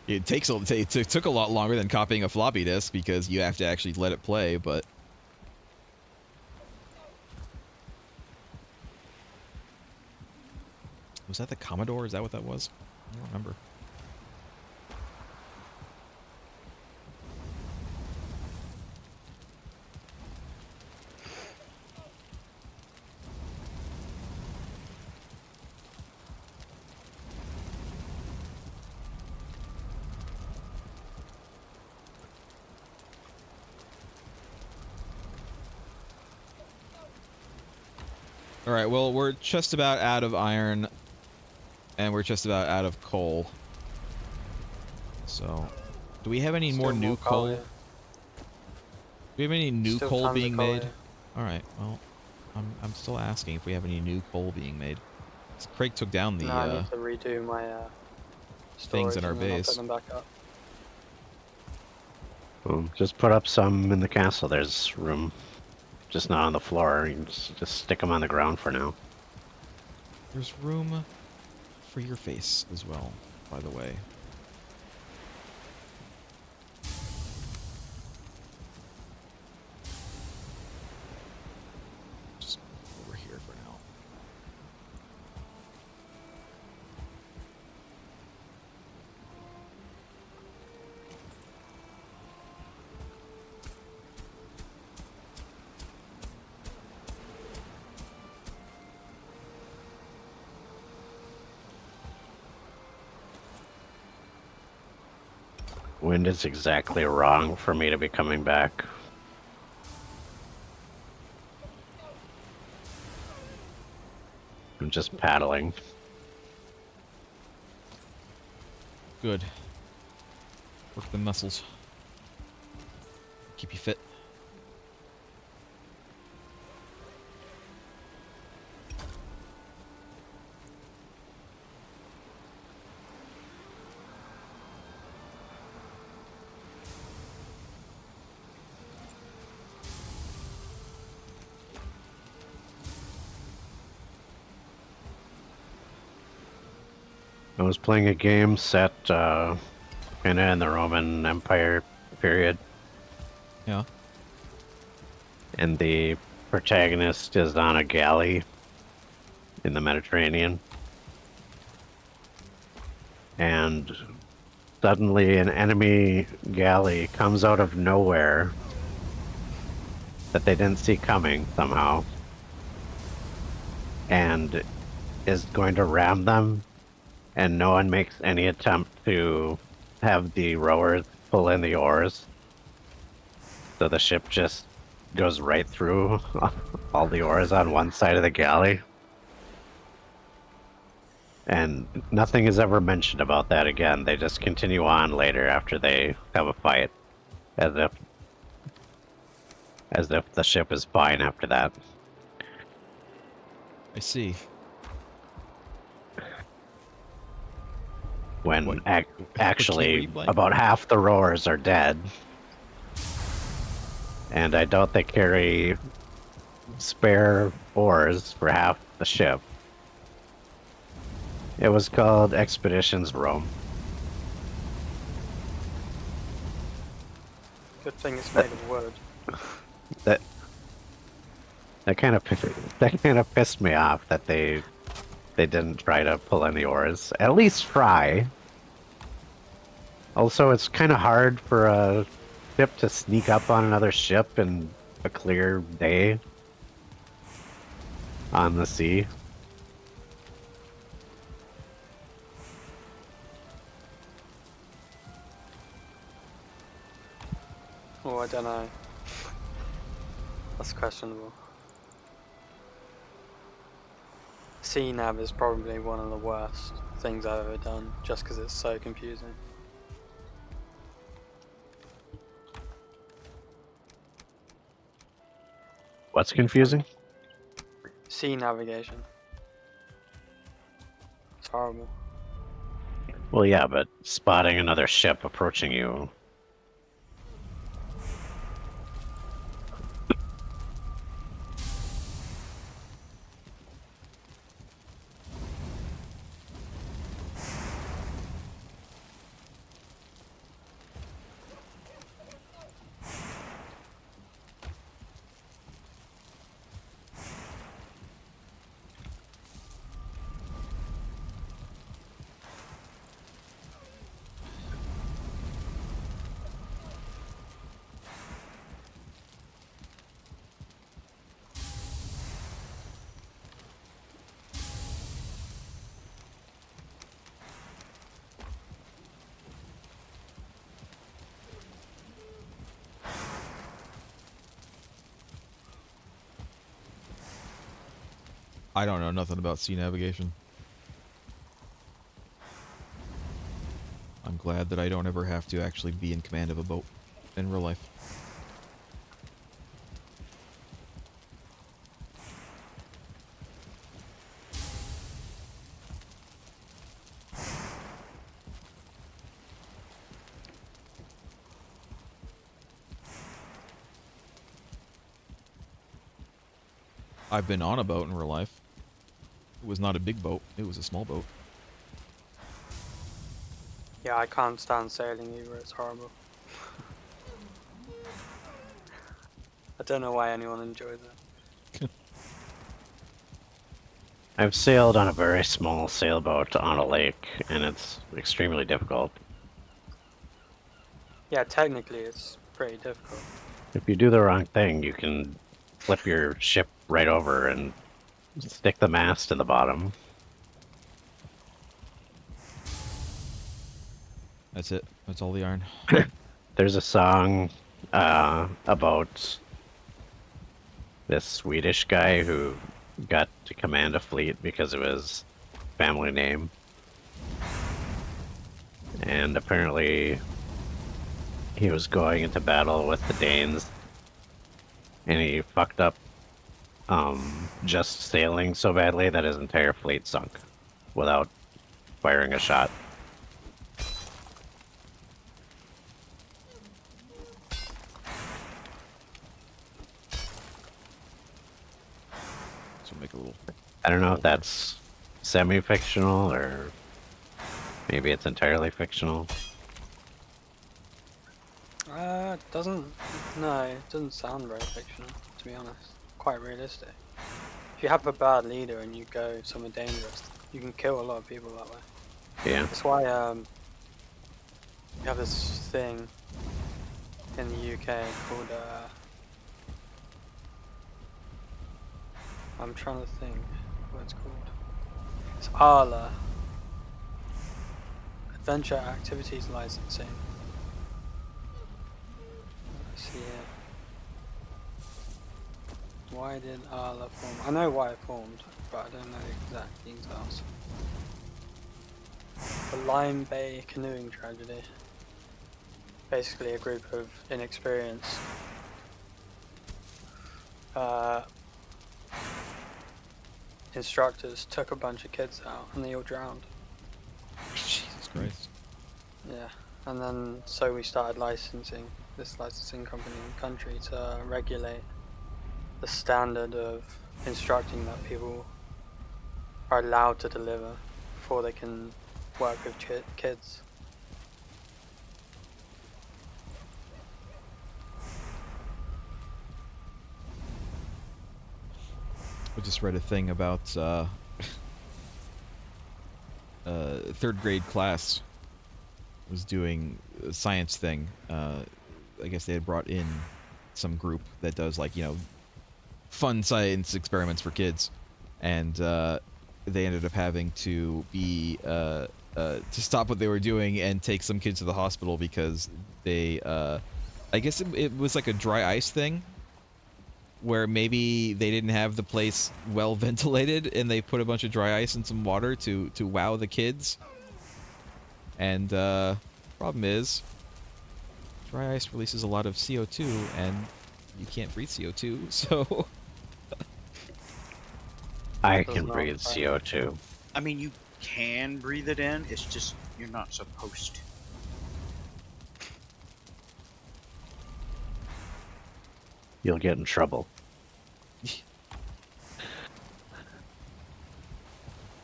It took a lot longer than copying a floppy disk because you have to actually let it play, but was that the Commodore? Is that what that was? I don't remember. Alright, well, we're just about out of iron, and we're just about out of coal. So, do we have any Still more new coal? here. Do we have any new Still coal tons of being coal made? here. Alright, well, I'm still asking if we have any new coal being made. Craig took down the No, I need to redo my things storage in our and then I'll base. put them back up. Well, just put up some in the castle. There's room. Just not on the floor. You can just stick them on the ground for now. There's room for your face as well, by the way. Just over here for now. Wind is exactly wrong for me to be coming back. I'm just paddling. Good. Work the muscles. Keep you fit. I was playing a game set kind of in the Roman Empire period, Yeah. and the protagonist is on a galley in the Mediterranean, and suddenly an enemy galley comes out of nowhere that they didn't see coming somehow, and is going to ram them, and no one makes any attempt to have the rowers pull in the oars. So the ship just goes right through all the oars on one side of the galley. And nothing is ever mentioned about that again. They just continue on later after they have a fight. As if the ship is fine after that. I see. When What? actually What game were you about half the rowers are dead. And I doubt they carry spare oars for half the ship. It was called Expeditions Rome. Good thing it's made of wood. That kind of pissed me off that they didn't try to pull any oars. At least try. Also, it's kind of hard for a ship to sneak up on another ship in a clear day on the sea. Oh, I don't know. That's questionable. CNAV is probably one of the worst things I've ever done, just because it's so confusing. What's confusing? Sea navigation. It's horrible. Well, yeah, but spotting another ship approaching you. I don't know nothing about sea navigation. I'm glad that I don't ever have to actually be in command of a boat in real life. I've been on a boat in real life. It was not a big boat, it was a small boat. Yeah, I can't stand sailing either, it's horrible. I don't know why anyone enjoys it. I've sailed on a very small sailboat on a lake, and it's extremely difficult. Yeah, technically it's pretty difficult. If you do the wrong thing, you can flip your ship right over and stick the mast in the bottom. That's it. That's all the iron. There's a song about this Swedish guy who got to command a fleet because of his family name. And apparently he was going into battle with the Danes, and he fucked up just sailing so badly that his entire fleet sunk without firing a shot. So make a little. I don't know if that's semi-fictional or maybe it's entirely fictional. No, it doesn't sound very fictional, to be honest. Quite realistic. If you have a bad leader and you go somewhere dangerous, you can kill a lot of people that way. Yeah. That's why you have this thing in the UK called I'm trying to think what it's called. It's ALA, Adventure Activities Licensing. Let's see here. Why did ALA form? I know why it formed, but I don't know the exact details. The Lime Bay canoeing tragedy. Basically a group of inexperienced instructors took a bunch of kids out and they all drowned. Jesus Christ. Yeah, and then so we started this licensing company in the country to regulate the standard of instructing that people are allowed to deliver before they can work with kids. I just read a thing about third grade class was doing a science thing. I guess they had brought in some group that does like, fun science experiments for kids, and they ended up having to be to stop what they were doing and take some kids to the hospital because they I guess it was like a dry ice thing, where maybe they didn't have the place well ventilated, and they put a bunch of dry ice and some water to wow the kids. And problem is, dry ice releases a lot of CO2, and you can't breathe CO2, so... I Does can not breathe sound- CO2. I mean, you can breathe it in. It's just you're not supposed to. You'll get in trouble.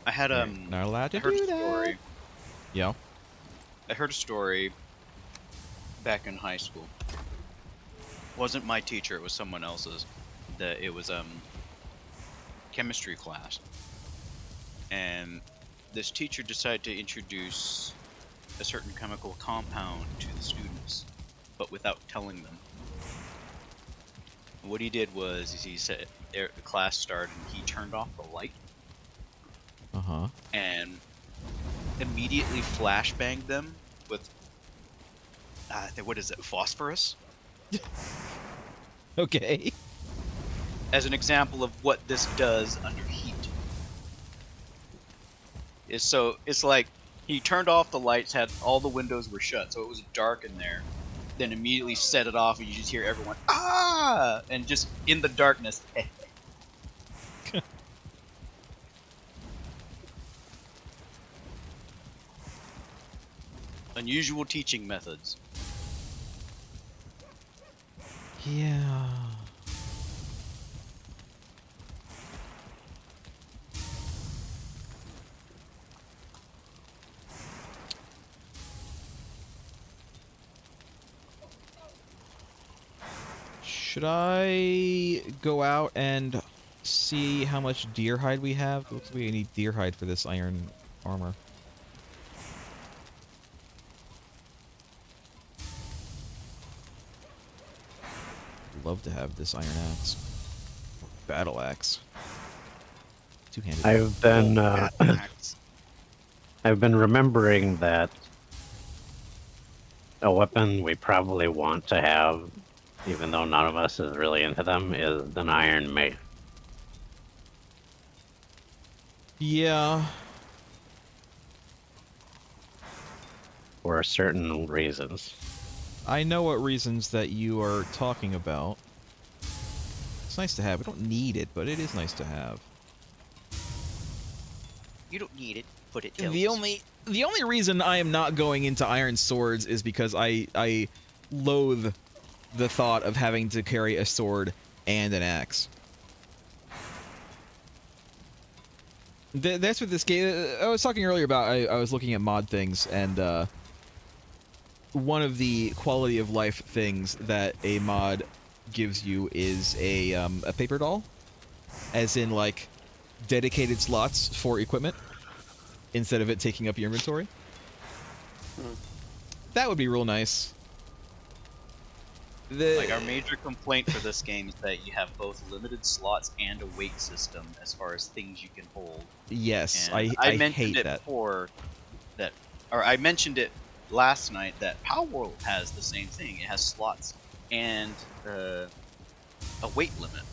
I had Not allowed to I heard do a story. that. Yeah. I heard a story back in high school. Wasn't my teacher, it was someone else's. It was chemistry class. And this teacher decided to introduce a certain chemical compound to the students, but without telling them. What he did was he said the class started and he turned off the light Uh-huh. and immediately flashbanged them with what is it, phosphorus, Okay. as an example of what this does under heat. So it's like he turned off the lights, had all the windows were shut, so it was dark in there. Then immediately set it off, and you just hear everyone ah, and just in the darkness. Unusual teaching methods. Yeah. Should I go out and see how much deer hide we have? Looks like we need deer hide for this iron armor. Love to have this iron axe. Battle axe. Two-handed. I've been remembering that a weapon we probably want to have, even though none of us is really into them, is an iron mace. Yeah. For certain reasons. I know what reasons that you are talking about. It's nice to have. We don't need it, but it is nice to have. You don't need it, but it The only reason I am not going into iron swords is because I loathe the thought of having to carry a sword and an axe. That's what this game... I was talking earlier about... I was looking at mod things, and one of the quality of life things that a mod gives you is a paper doll. As in, like, dedicated slots for equipment, instead of it taking up your inventory. That would be real nice. Like, our major complaint for this game is that you have both limited slots and a weight system as far as things you can hold. Yes, And I mentioned hate it that. before that, or I mentioned it last night that Power World has the same thing. It has slots and a weight limit,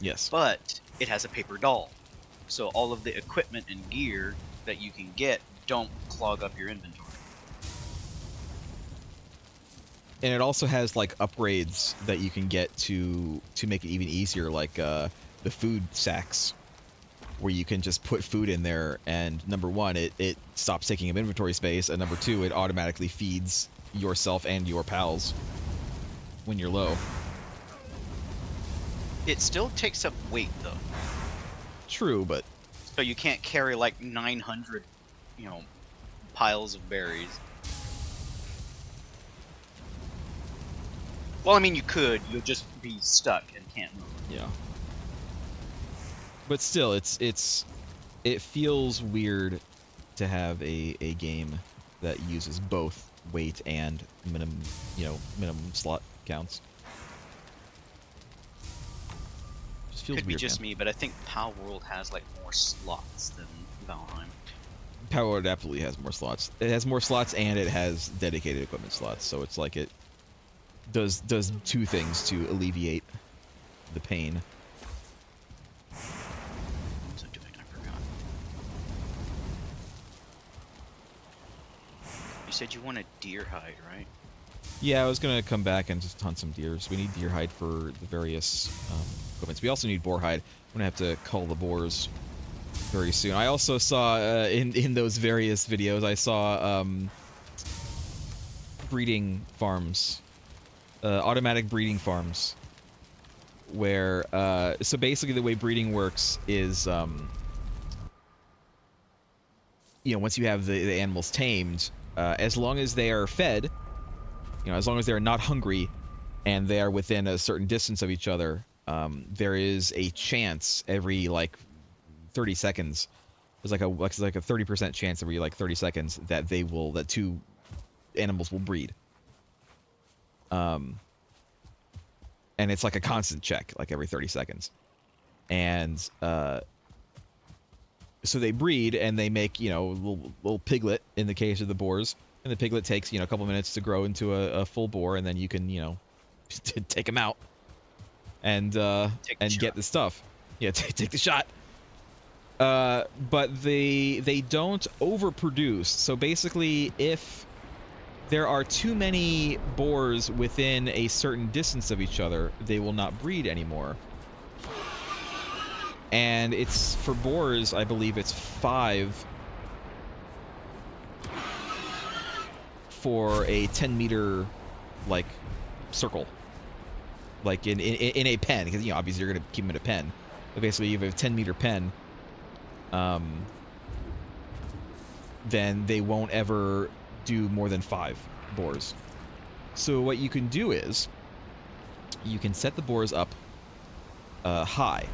Yes. but it has a paper doll. So all of the equipment and gear that you can get don't clog up your inventory. And it also has like upgrades that you can get to make it even easier, like the food sacks, where you can just put food in there, and number one, it stops taking up inventory space, and number two, it automatically feeds yourself and your pals when you're low. It still takes up weight though, True, but so you can't carry like 900, piles of berries. Well, I mean, you could. You'll just be stuck and can't move. yeah. But still, it feels weird to have a game that uses both weight and minimum slot counts. Just feels Could be weird, just man. me, but I think Power World has like more slots than Valheim. Power Word absolutely has more slots. It has more slots and it has dedicated equipment slots, so it's like does two things to alleviate the pain. What was I doing? I forgot. You said you wanted deer hide, right? Yeah, I was gonna come back and just hunt some deer. So we need deer hide for the various equipments. We also need boar hide. I'm gonna have to cull the boars very soon. I also saw in those various videos, I saw breeding farms, automatic breeding farms, where so basically the way breeding works is once you have the animals tamed, as long as they are fed, as long as they're not hungry and they are within a certain distance of each other, there is a chance every like 30 seconds. There's like a 30% chance every like 30 seconds that that two animals will breed. And it's like a constant check, like every 30 seconds. And so they breed and they make, little piglet in the case of the boars. And the piglet takes, a couple minutes to grow into a full boar, and then you can, take them out and get the stuff. Yeah, take the shot. But they don't overproduce. So basically, if there are too many boars within a certain distance of each other, they will not breed anymore. And it's for boars, I believe it's 5 for a 10-meter like circle, like in a pen, because obviously you're gonna keep them in a pen. But basically, if you have a 10-meter pen, then they won't ever do more than 5 boars. So what you can do is you can set the boars up high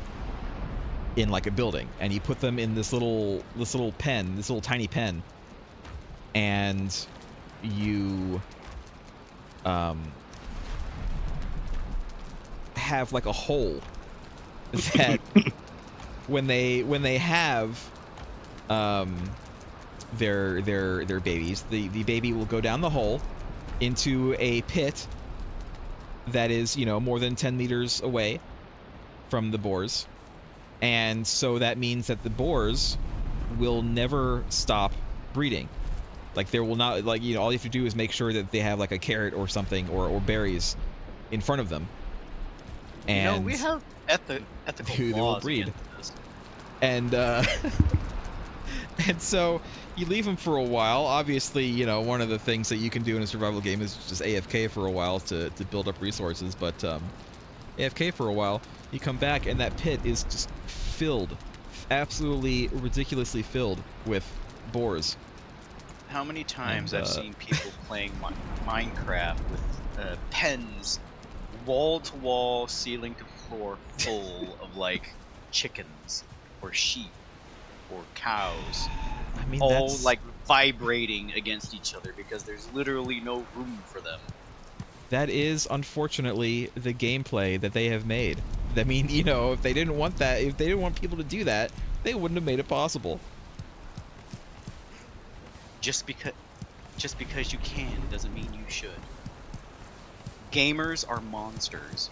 in like a building, and you put them in this little pen, this little tiny pen, and you have like a hole that when they have their babies, the baby will go down the hole into a pit that is more than 10 meters away from the boars, and so that means that the boars will never stop breeding. Like there will not, like, all you have to do is make sure that they have like a carrot or something or berries in front of them, and we have ethical they will laws breed. against this. And and so you leave them for a while. Obviously, one of the things that you can do in a survival game is just AFK for a while to build up resources, but AFK for a while, you come back and that pit is just filled, absolutely ridiculously filled with boars. How many times I've seen people playing Minecraft with pens, wall to wall, ceiling to floor, full of like chickens or sheep or cows, I mean, all like vibrating against each other because there's literally no room for them. That is unfortunately the gameplay that they have made. I mean, if they didn't want that, if they didn't want people to do that, they wouldn't have made it possible. Just because you can doesn't mean you should. Gamers are monsters.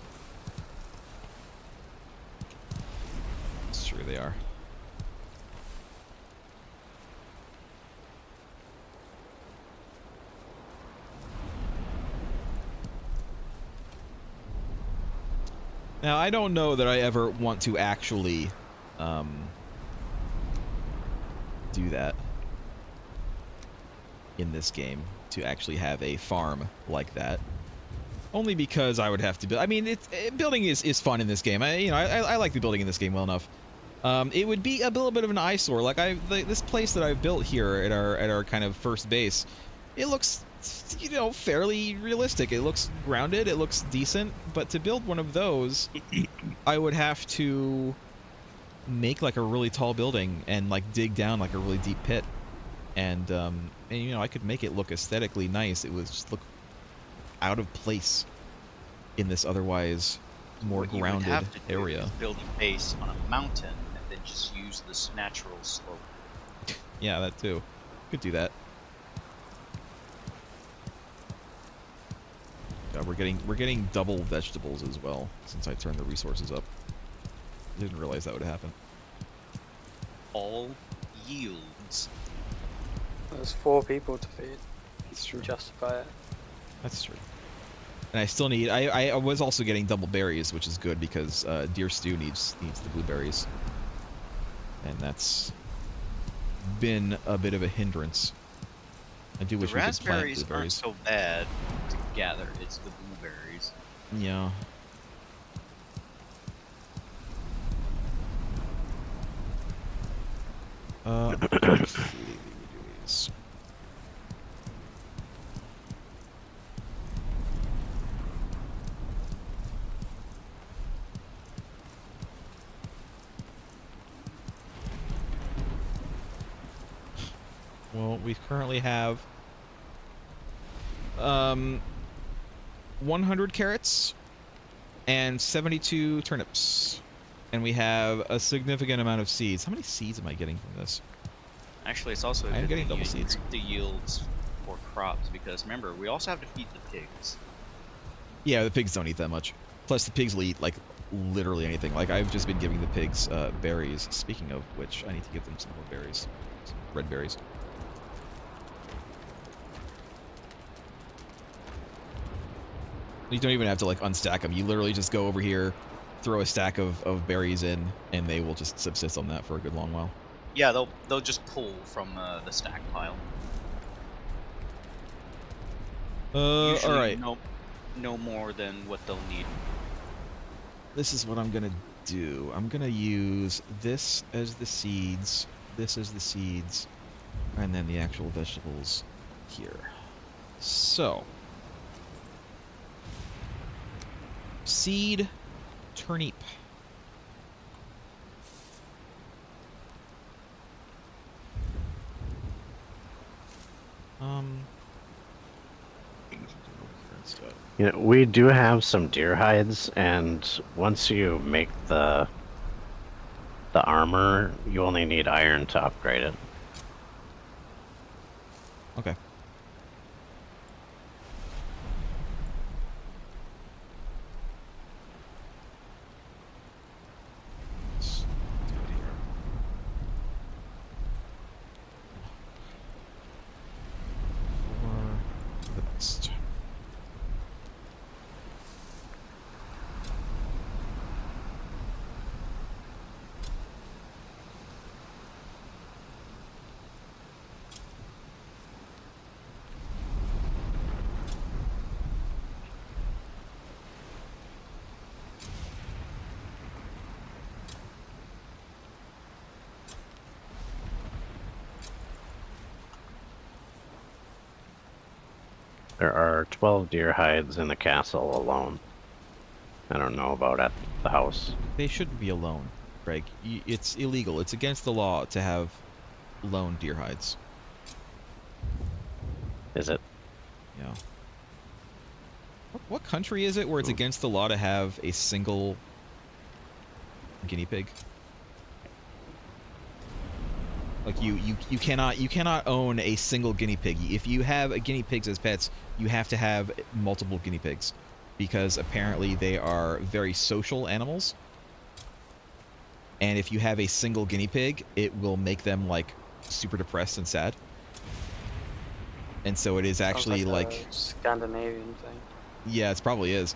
It's true, they are. Now, I don't know that I ever want to actually do that in this game, to actually have a farm like that. Only because I would have to build. I mean, building is fun in this game. I like the building in this game well enough. It would be a little bit of an eyesore. Like this place that I've built here at our kind of first base, it looks fairly realistic. It looks grounded. It looks decent. But to build one of those, I would have to make like a really tall building and like dig down like a really deep pit. And I could make it look aesthetically nice. It would just look out of place in this otherwise more What grounded you would have to do area. is build a base on a mountain and then just use this natural slope. Yeah, that too. Could do that. God, we're we're getting double vegetables as well since I turned the resources up. Didn't realize that would happen. All yields. There's 4 people to feed. That's You true. can justify it. That's true. And I still need. I was also getting double berries, which is good because Deer Stew needs the blueberries, and that's been a bit of a hindrance. I do The wish we could plant raspberries aren't blueberries. so bad to gather. It's the blueberries. Yeah. Let's see, we do these. Well, we currently have 100 carrots and 72 turnips. And we have a significant amount of seeds. How many seeds am I getting from this? Actually, it's also a I'm good getting thing double you seeds. increase the yields for crops because remember, we also have to feed the pigs. Yeah, the pigs don't eat that much. Plus, the pigs will eat, like, literally anything. Like, I've just been giving the pigs berries. Speaking of which, I need to give them some more berries. Some red berries. You don't even have to, like, unstack them. You literally just go over here, throw a stack of berries in, and they will just subsist on that for a good long while. Yeah, they'll just pull from the stack pile. Usually alright. no more than what they'll need. This is what I'm gonna do. I'm gonna use this as the seeds, this as the seeds, and then the actual vegetables here. So, seed turnip. You know, we do have some deer hides, and once you make the armor, you only need iron to upgrade it. Okay. Let's do it here. For the best. There are 12 deer hides in the castle alone. I don't know about at the house. They shouldn't be alone, Greg. It's illegal. It's against the law to have lone deer hides. Is it? Yeah. What country is it where it's against the law to have a single guinea pig? Like you cannot own a single guinea pig. If you have a guinea pigs as pets, you have to have multiple guinea pigs because apparently they are very social animals. And if you have a single guinea pig, it will make them like super depressed and sad. And so it is actually Sounds like a Scandinavian thing. yeah, it probably is.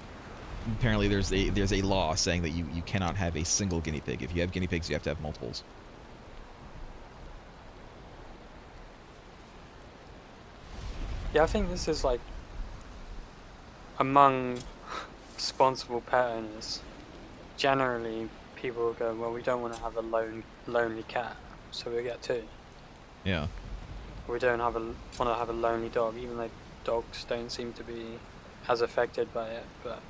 Apparently there's a law saying that you cannot have a single guinea pig. If you have guinea pigs, you have to have multiples. Yeah, I think this is like among responsible pet owners. Generally, people will go, well, we don't want to have a lonely cat, so we get 2. Yeah. We don't want to have a lonely dog, even though dogs don't seem to be as affected by it. But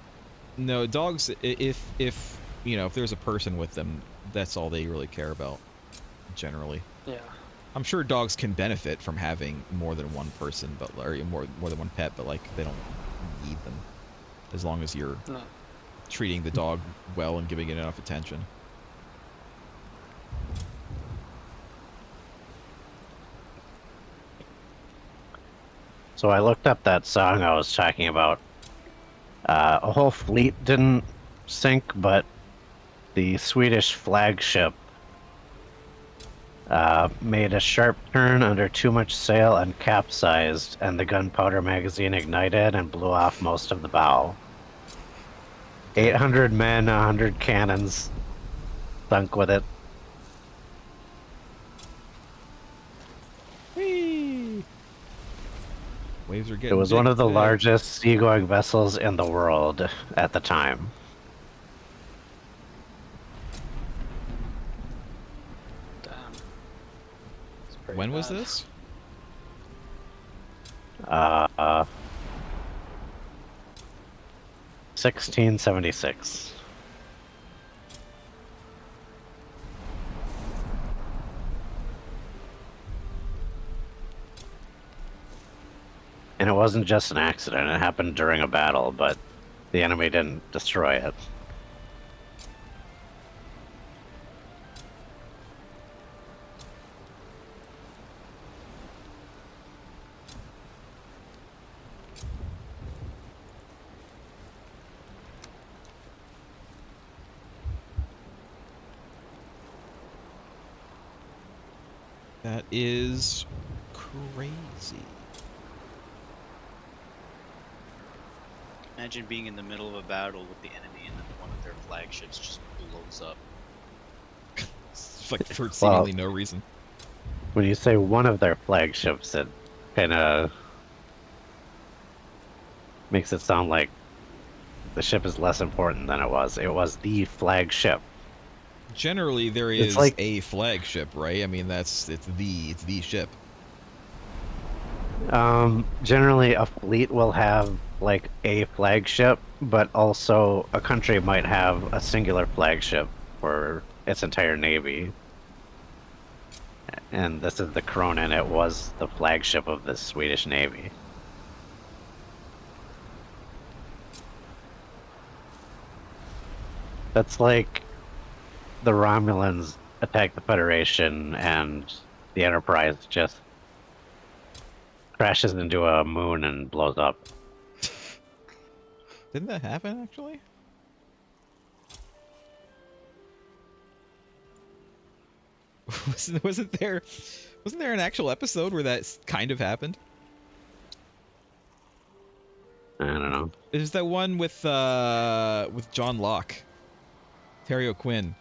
No, dogs. If you know, if there's a person with them, that's all they really care about. Generally, yeah, I'm sure dogs can benefit from having more than one person, but or more than one pet, but like they don't need them, as long as you're no. treating the dog well and giving it enough attention. So I looked up that song I was talking about, A whole fleet didn't sink, but the Swedish flagship made a sharp turn under too much sail and capsized, and the gunpowder magazine ignited and blew off most of the bow. 800 men, 100 cannons sunk with it. Whee! Waves are It getting was big one of the today. largest seagoing vessels in the world at the time. Damn. It's pretty When was bad. this? Uh, 1676. And it wasn't just an accident, it happened during a battle, but the enemy didn't destroy it. That is crazy. Imagine being in the middle of a battle with the enemy and then one of their flagships just blows up. It's like for Well, seemingly no reason. when you say one of their flagships, it kind of makes it sound like the ship is less important than it was. It was the flagship. Generally, there It's is like a flagship, right? I mean, it's the ship. Generally a fleet will have like a flagship, but also a country might have a singular flagship for its entire navy. And this is the Cronin. It was the flagship of the Swedish Navy. That's like the Romulans attack the Federation and the Enterprise just crashes into a moon and blows up. Didn't that happen actually? wasn't there an actual episode where that kind of happened? I don't know. There's that one with John Locke, Terry O'Quinn,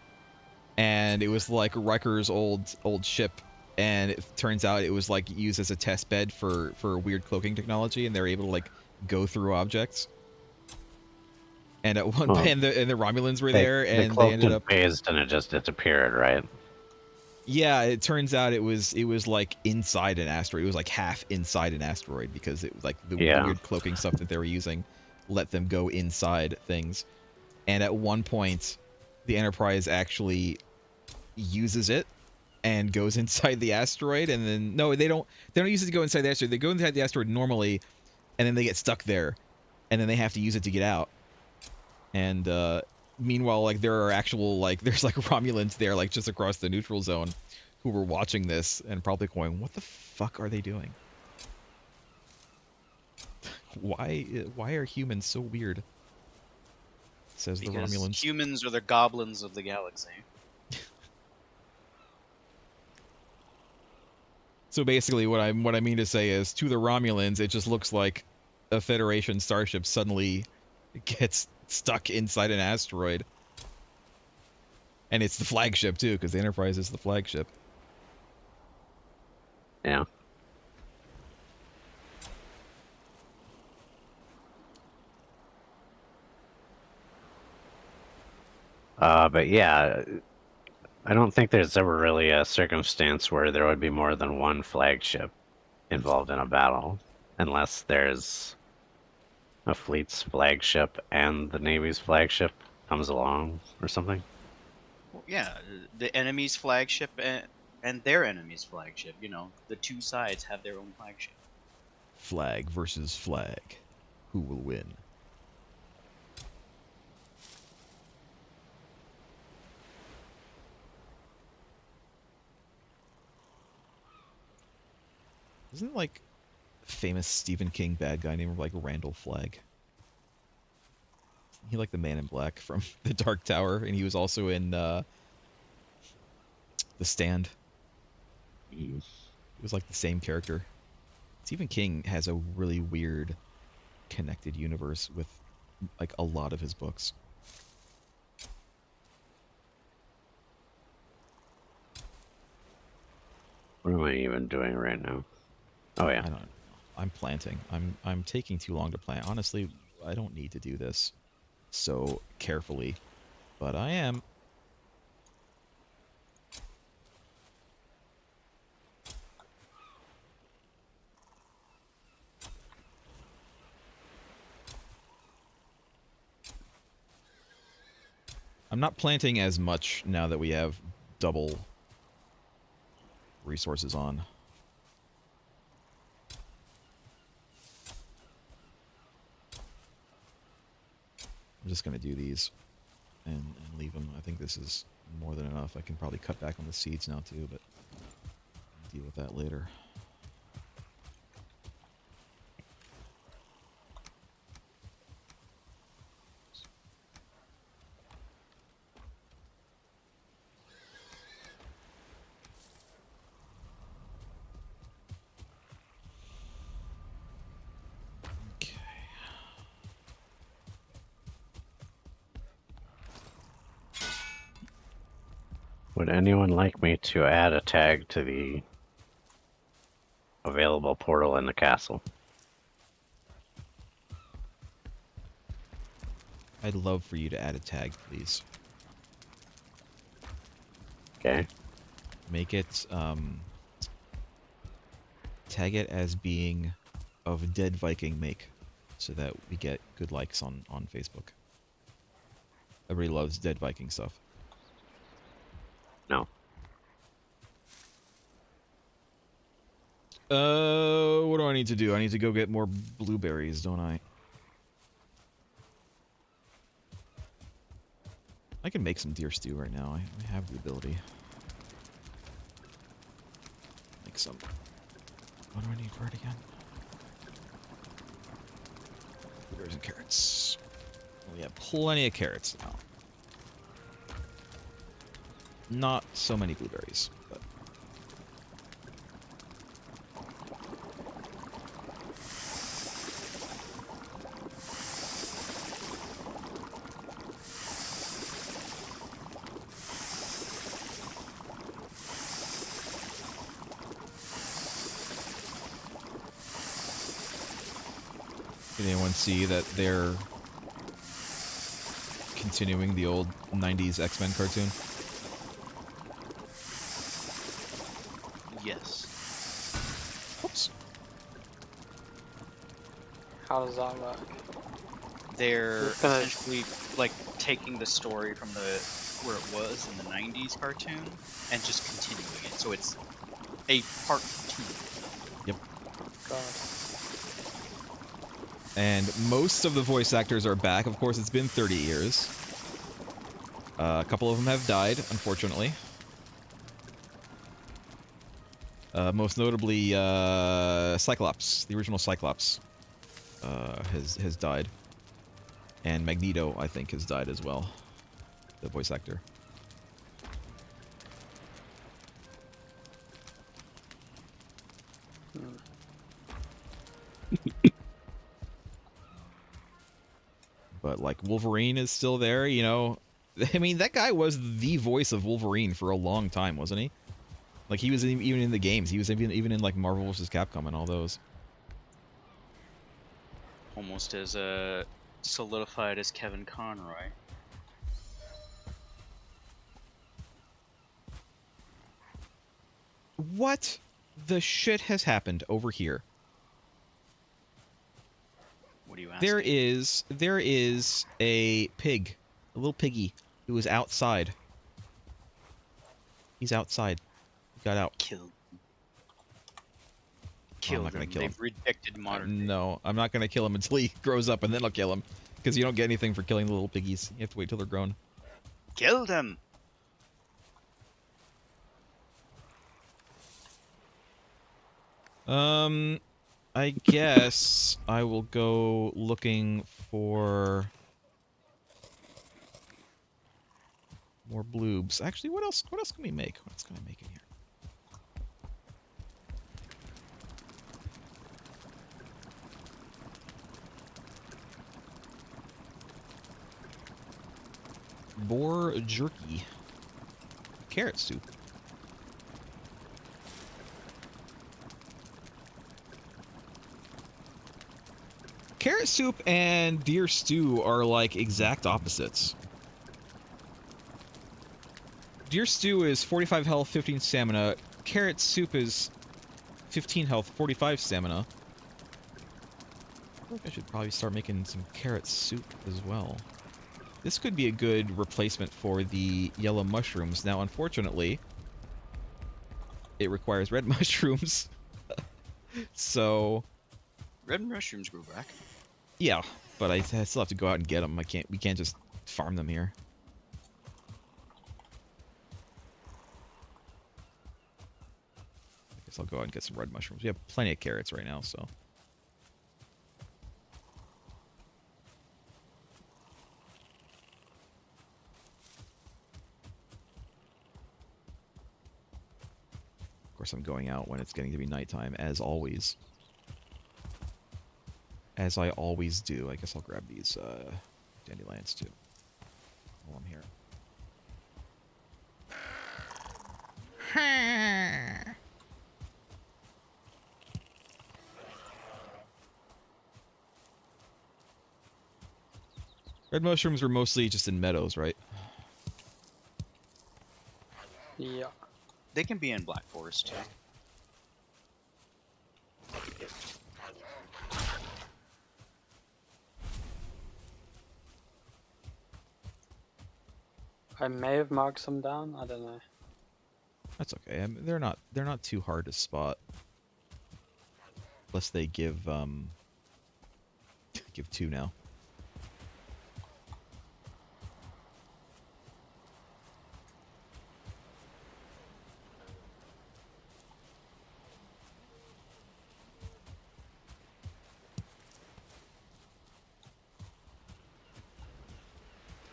and it was like Riker's old ship, and it turns out it was like used as a test bed for weird cloaking technology, and they're able to like go through objects. And at one Well, and the Romulans were they there, they and they cloaked ended and up. phased and it just disappeared, right? Yeah, it turns out it was like inside an asteroid. It was like half inside an asteroid because it was like the Yeah. weird cloaking stuff that they were using let them go inside things. And at one point, the Enterprise actually uses it and goes inside the asteroid, and then no, they don't use it to go inside the asteroid. They go inside the asteroid normally, and then they get stuck there, and then they have to use it to get out. And meanwhile, like there are actual there's like Romulans there, like just across the neutral zone, who were watching this and probably going, "What the fuck are they doing? Why are humans so weird?" Says the Because Romulans. humans are the goblins of the galaxy. So basically, what I mean to say is, to the Romulans, it just looks like a Federation starship suddenly gets stuck inside an asteroid, and it's the flagship too, because the Enterprise is the flagship. Yeah. But yeah, I don't think there's ever really a circumstance where there would be more than one flagship involved in a battle, unless there's a fleet's flagship and the Navy's flagship comes along or something. Well, yeah, the enemy's flagship and their enemy's flagship. You know, the two sides have their own flagship. Flag versus flag. Who will win? Isn't like famous Stephen King bad guy named like Randall Flagg? He like the Man in Black from the Dark Tower, and he was also in The Stand. He was like the same character. Stephen King has a really weird connected universe with like a lot of his books. What am I even doing right now? Oh yeah. I don't know. I'm planting. I'm taking too long to plant. Honestly, I don't need to do this so carefully, but I am. I'm not planting as much now that we have double resources on. I'm just going to do these and leave them. I think this is more than enough. I can probably cut back on the seeds now too, but I'll deal with that later. Okay. Would anyone like me to add a tag to the available portal in the castle? I'd love for you to add a tag, please. Okay. Make it, tag it as being of Dead Viking make, so that we get good likes on Facebook. Everybody loves Dead Viking stuff. No. What do I need to do? I need to go get more blueberries, don't I? I can make some deer stew right now. I have the ability. Make some. What do I need for it again? Blueberries and carrots. We have plenty of carrots now. Not so many blueberries, but did anyone see that they're continuing the old 90s X-Men cartoon? Yes. Oops. How does that work? They're It's gonna- essentially like taking the story from the where it was in the 90s cartoon and just continuing it. So it's a part 2. God. And most of the voice actors are back. Of course, it's been 30 years. A couple of them have died, unfortunately. Most notably, Cyclops, the original Cyclops, has died. And Magneto, I think, has died as well. The voice actor. Hmm. But, like, Wolverine is still there, you know. I mean, that guy was the voice of Wolverine for a long time, wasn't he? Like, he was even in the games. He was even in, like, Marvel vs. Capcom and all those. Almost as solidified as Kevin Conroy. What the shit has happened over here? What are you asking? There is a pig, a little piggy, who is outside. He's outside. He got out. Killed. I'm Killed not gonna him. kill him. They've rejected modern day. No, I'm not gonna kill him until he grows up, and then I'll kill him. Because you don't get anything for killing the little piggies. You have to wait till they're grown. Killed him. I guess I will go looking for More bloobs. Actually, what else? What else can we make? What else can I make in here? Boar jerky. Carrot soup. Carrot soup and deer stew are like exact opposites. Deer stew is 45 health, 15 stamina. Carrot soup is 15 health, 45 stamina. I feel like I should probably start making some carrot soup as well. This could be a good replacement for the yellow mushrooms. Now, unfortunately, it requires red mushrooms. So, Red mushrooms grow back. yeah, but I still have to go out and get them. We can't just farm them here. I guess I'll go out and get some red mushrooms. We have plenty of carrots right now, so. Of course, I'm going out when it's getting to be nighttime, as always. As I always do. I guess I'll grab these dandelions too while I'm here. Red mushrooms were mostly just in meadows, right? Yeah. They can be in Black Forest too. I may have marked some down. I don't know. That's okay. I mean, they're not too hard to spot, unless they give give 2 now.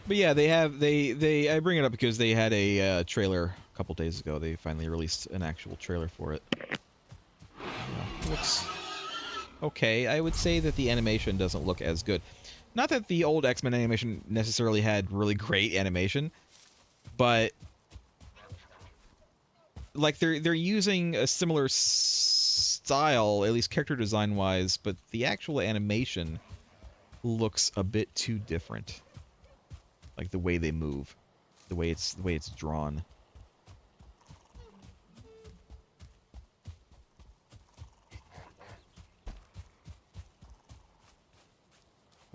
But yeah, I bring it up because they had a trailer a couple days ago. They finally released an actual trailer for it. Looks okay. I would say that the animation doesn't look as good. Not that the old X-Men animation necessarily had really great animation, but like they're using a similar style, at least character design wise, but the actual animation looks a bit too different. Like the way they move, the way it's drawn.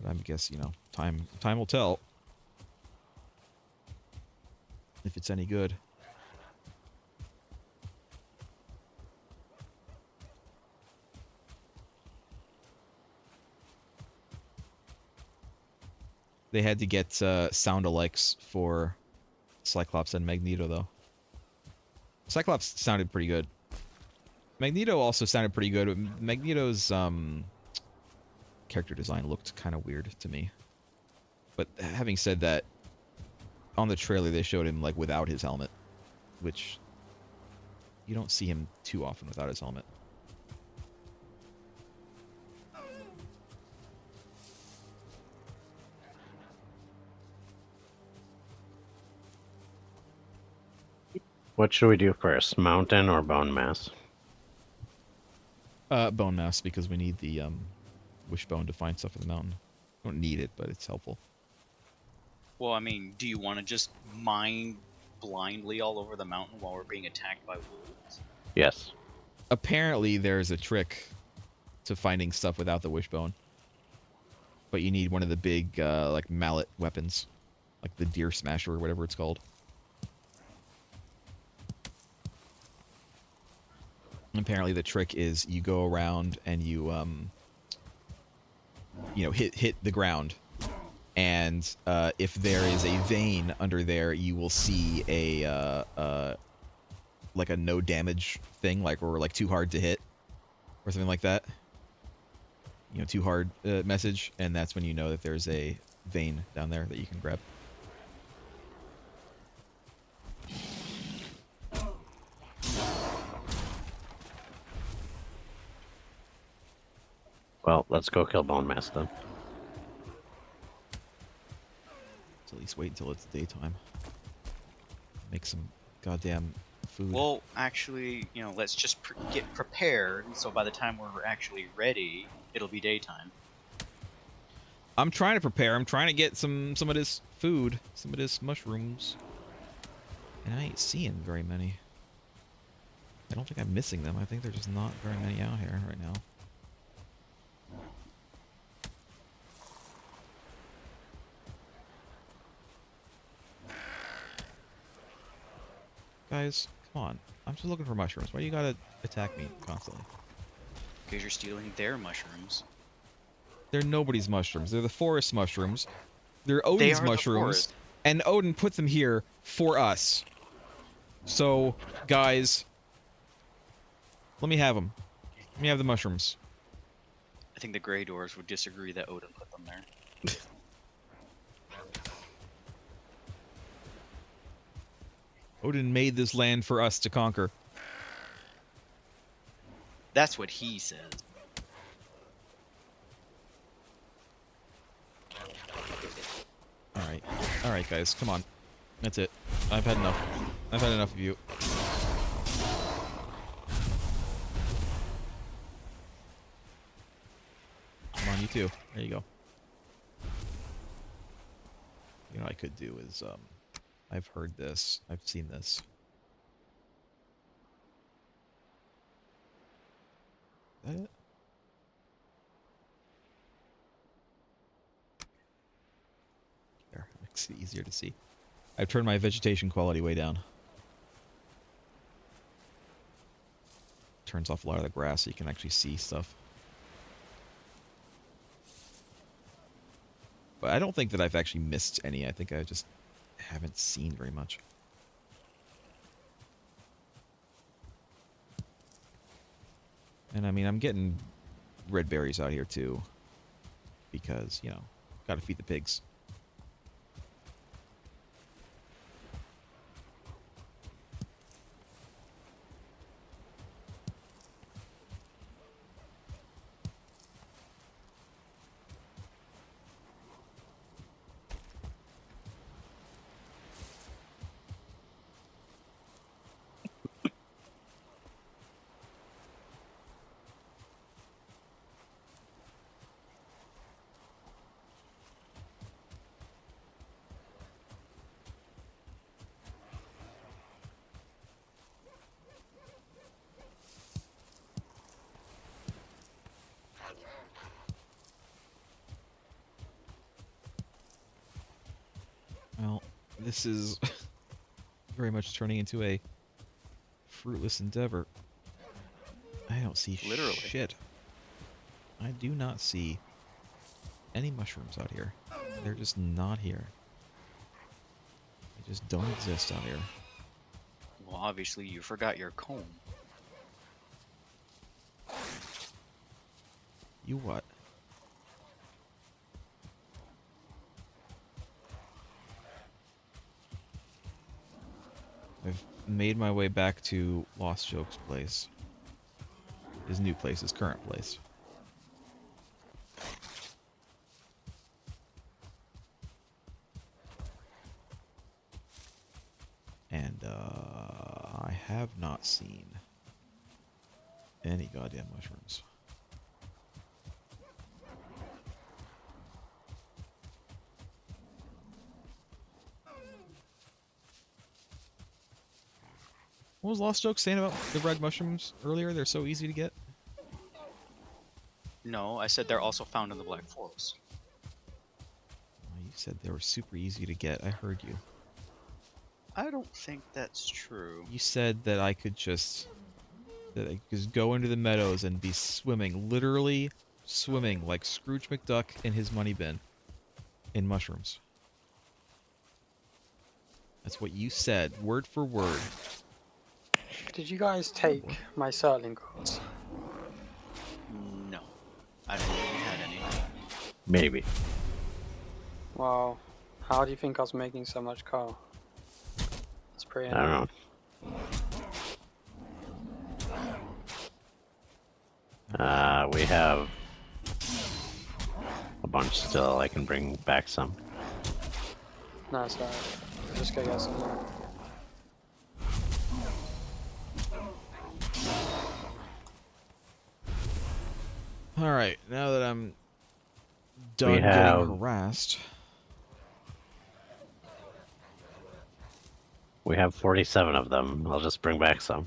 But I guess, you know, time will tell if it's any good. They had to get sound alikes for Cyclops and Magneto, though. Cyclops sounded pretty good. Magneto also sounded pretty good. Magneto's character design looked kind of weird to me. But having said that, on the trailer they showed him like without his helmet, which you don't see him too often without his helmet. What should we do first, mountain or bone mass? Bone mass, because we need the wishbone to find stuff in the mountain. We don't need it, but it's helpful. Well, I mean, do you want to just mine blindly all over the mountain while we're being attacked by wolves? Yes. Apparently there's a trick to finding stuff without the wishbone. But you need one of the big like mallet weapons. Like the deer smasher or whatever it's called. Apparently the trick is you go around and you hit the ground, and if there is a vein under there, you will see a like a no damage thing, or like too hard to hit or something like that. You know, too hard message, and that's when you know that there's a vein down there that you can grab. Well, let's go kill Bone Master. So at least wait until it's daytime. Make some goddamn food. Well, actually, let's just get prepared, so by the time we're actually ready, it'll be daytime. I'm trying to prepare. I'm trying to get some of this food, some of this mushrooms. And I ain't seeing very many. I don't think I'm missing them. I think there's just not very many out here right now. Guys, come on. I'm just looking for mushrooms. Why do you gotta attack me constantly? Because you're stealing their mushrooms. They're nobody's mushrooms. They're the forest mushrooms. They're They Odin's are the mushrooms. forest. And Odin put them here for us. So, guys, let me have them. Let me have the mushrooms. I think the Grey Doors would disagree that Odin put them there. Odin made this land for us to conquer. That's what he says. Alright, guys, come on. That's it. I've had enough. I've had enough of you. Come on, you too. There you go. You know what I could do is, I've heard this. I've seen this. Is that it? There, makes it easier to see. I've turned my vegetation quality way down. Turns off a lot of the grass so you can actually see stuff. But I don't think that I've actually missed any. I think I just haven't seen very much. And I mean, I'm getting red berries out here too. Because, you know, gotta feed the pigs. Well, this is very much turning into a fruitless endeavor. I don't see Literally. shit. I do not see any mushrooms out here. They're just not here. They just don't exist out here. Well, obviously you forgot your comb. You what? I've made my way back to Lost Joke's place. His new place, his current place. And, I have not seen any goddamn mushrooms. What was Lost Joke saying about the red mushrooms earlier? They're so easy to get. No, I said they're also found in the Black Forest. Oh, you said they were super easy to get. I heard you. I don't think that's true. You said that I could just go into the meadows and be swimming, literally swimming like Scrooge McDuck in his money bin in mushrooms. That's what you said, word for word. Did you guys take my Serling cards? No. I don't think we had any. Maybe. Well, how do you think I was making so much coal? That's pretty I don't know. We have bunch still. I can bring back some. No, it's alright. Just go get some more. All right, now that I'm We done getting have harassed. 47 of them. I'll just bring back some.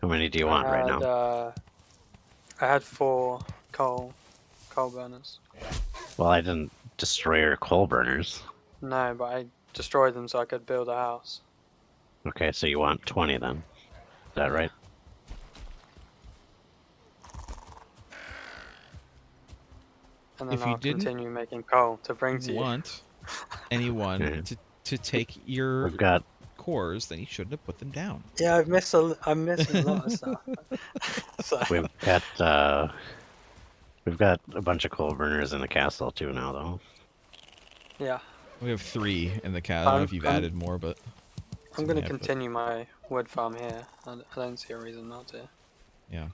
How many do you want right now? I had 4 coal burners. Well, I didn't destroy your coal burners. No, but I destroyed them so I could build a house. Okay, so you want 20 then. Is that Yeah. right? And then If you I'll didn't continue making coal to bring to you. want anyone Okay. to take your We've got cores, then you shouldn't have put them down. Yeah, I'm missing a lot of stuff. So we've got a bunch of coal burners in the castle too now though. yeah, We have 3 in the cat. I don't know if you've added more, but I'm gonna yeah, but- continue my wood farm here. I don't see a reason not to yeah.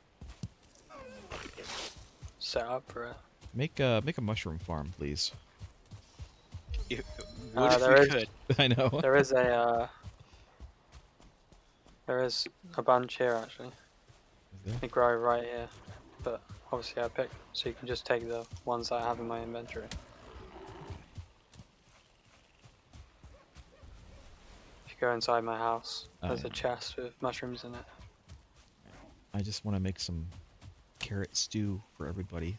set up for it. Make a mushroom farm, please. What if there we is- could? I know. There is a bunch here actually. Is there? They grow right here, but obviously I picked, so you can just take the ones that I have in my inventory. If you go inside my house, there's a yeah. chest with mushrooms in it. I just want to make some carrot stew for everybody.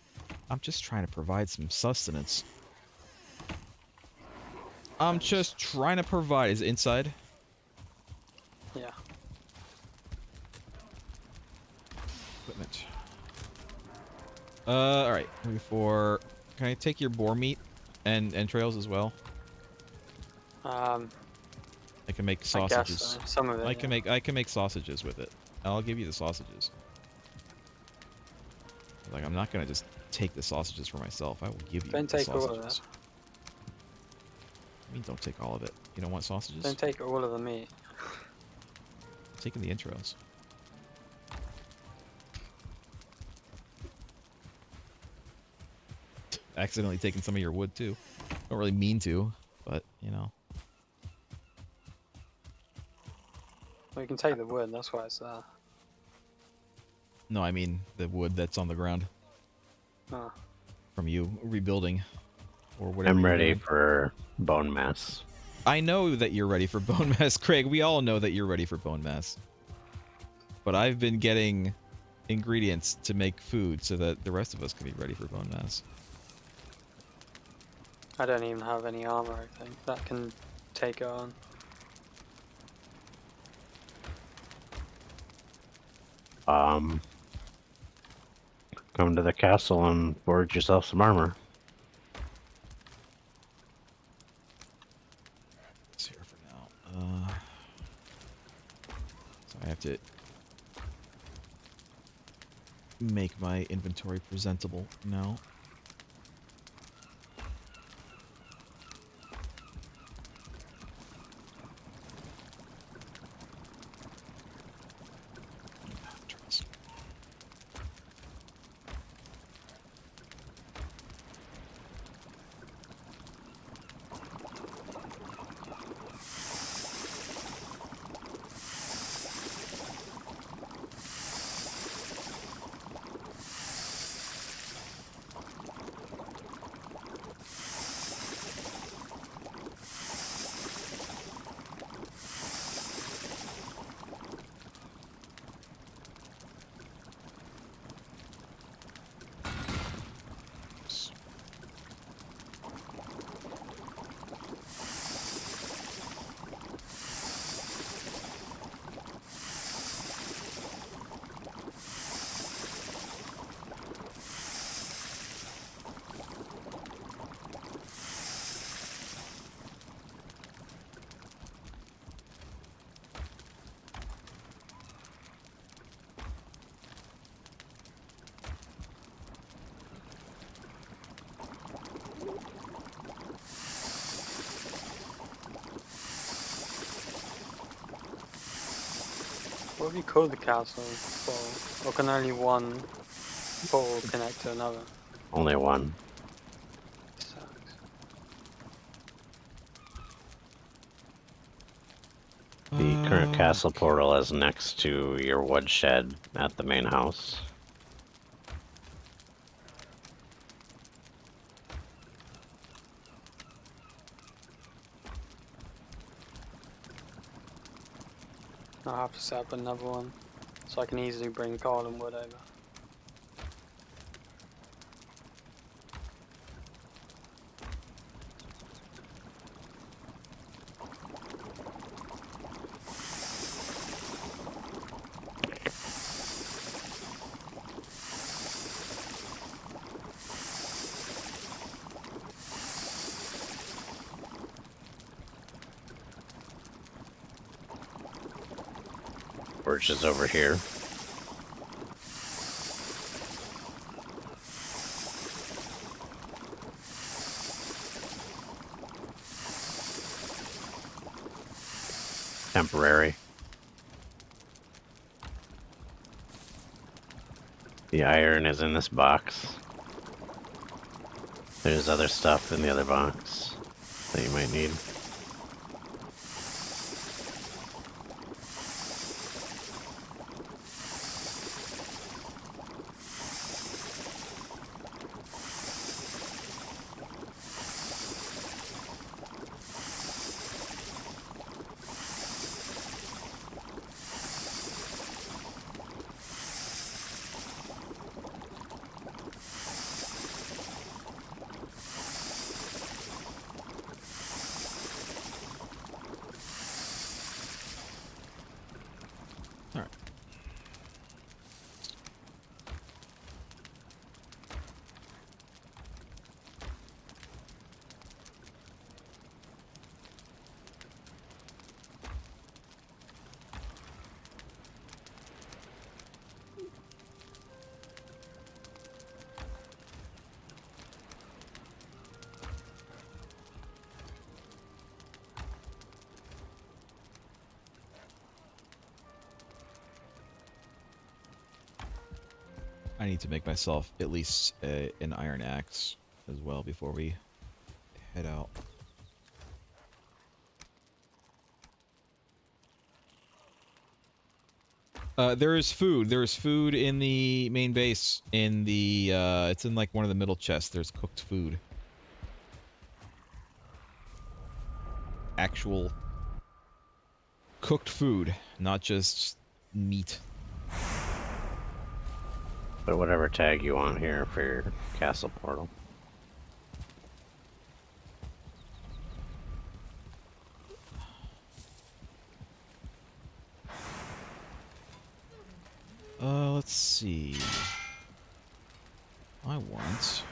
I'm just trying to provide some sustenance. I'm just trying to provide. Is it inside? Yeah. Equipment. All right. Before, can I take your boar meat and entrails as well? I can make I guess sausages. so. Some of it. I can make sausages with it. I'll give you the sausages. Like, I'm not gonna just take the sausages for myself. I will give you Don't the take all sausages. of it. I mean, don't take all of it. You don't want sausages? Don't take all of the meat. I'm taking the intros. Accidentally taking some of your wood too. Don't really mean to, but you know. Well, you can take the wood. That's why it's there. No, I mean the wood that's on the ground Oh. from you rebuilding or whatever. I'm you're ready doing. for bone mass. I know that you're ready for bone mass, Craig. We all know that you're ready for bone mass. But I've been getting ingredients to make food so that the rest of us can be ready for bone mass. I don't even have any armor, I think, that can take it on. Come to the castle and forge yourself some armor. It's here for now. So I have to make my inventory presentable now. What have you called the castle for? Or can only one portal connect to another? Only one. Sucks. The current castle Okay. portal is next to your woodshed at the main house. I'll have to set up another one, so I can easily bring coal and wood over. Birch is over here. Temporary. The iron is in this box. There's other stuff in the other box that you might need. All right. I need to make myself at least an iron axe as well before we head out. There is food. There is food in the main base. In the it's in like one of the middle chests. There's cooked food. Actual cooked food, not just meat. Put whatever tag you want here for your castle portal. Let's see. I want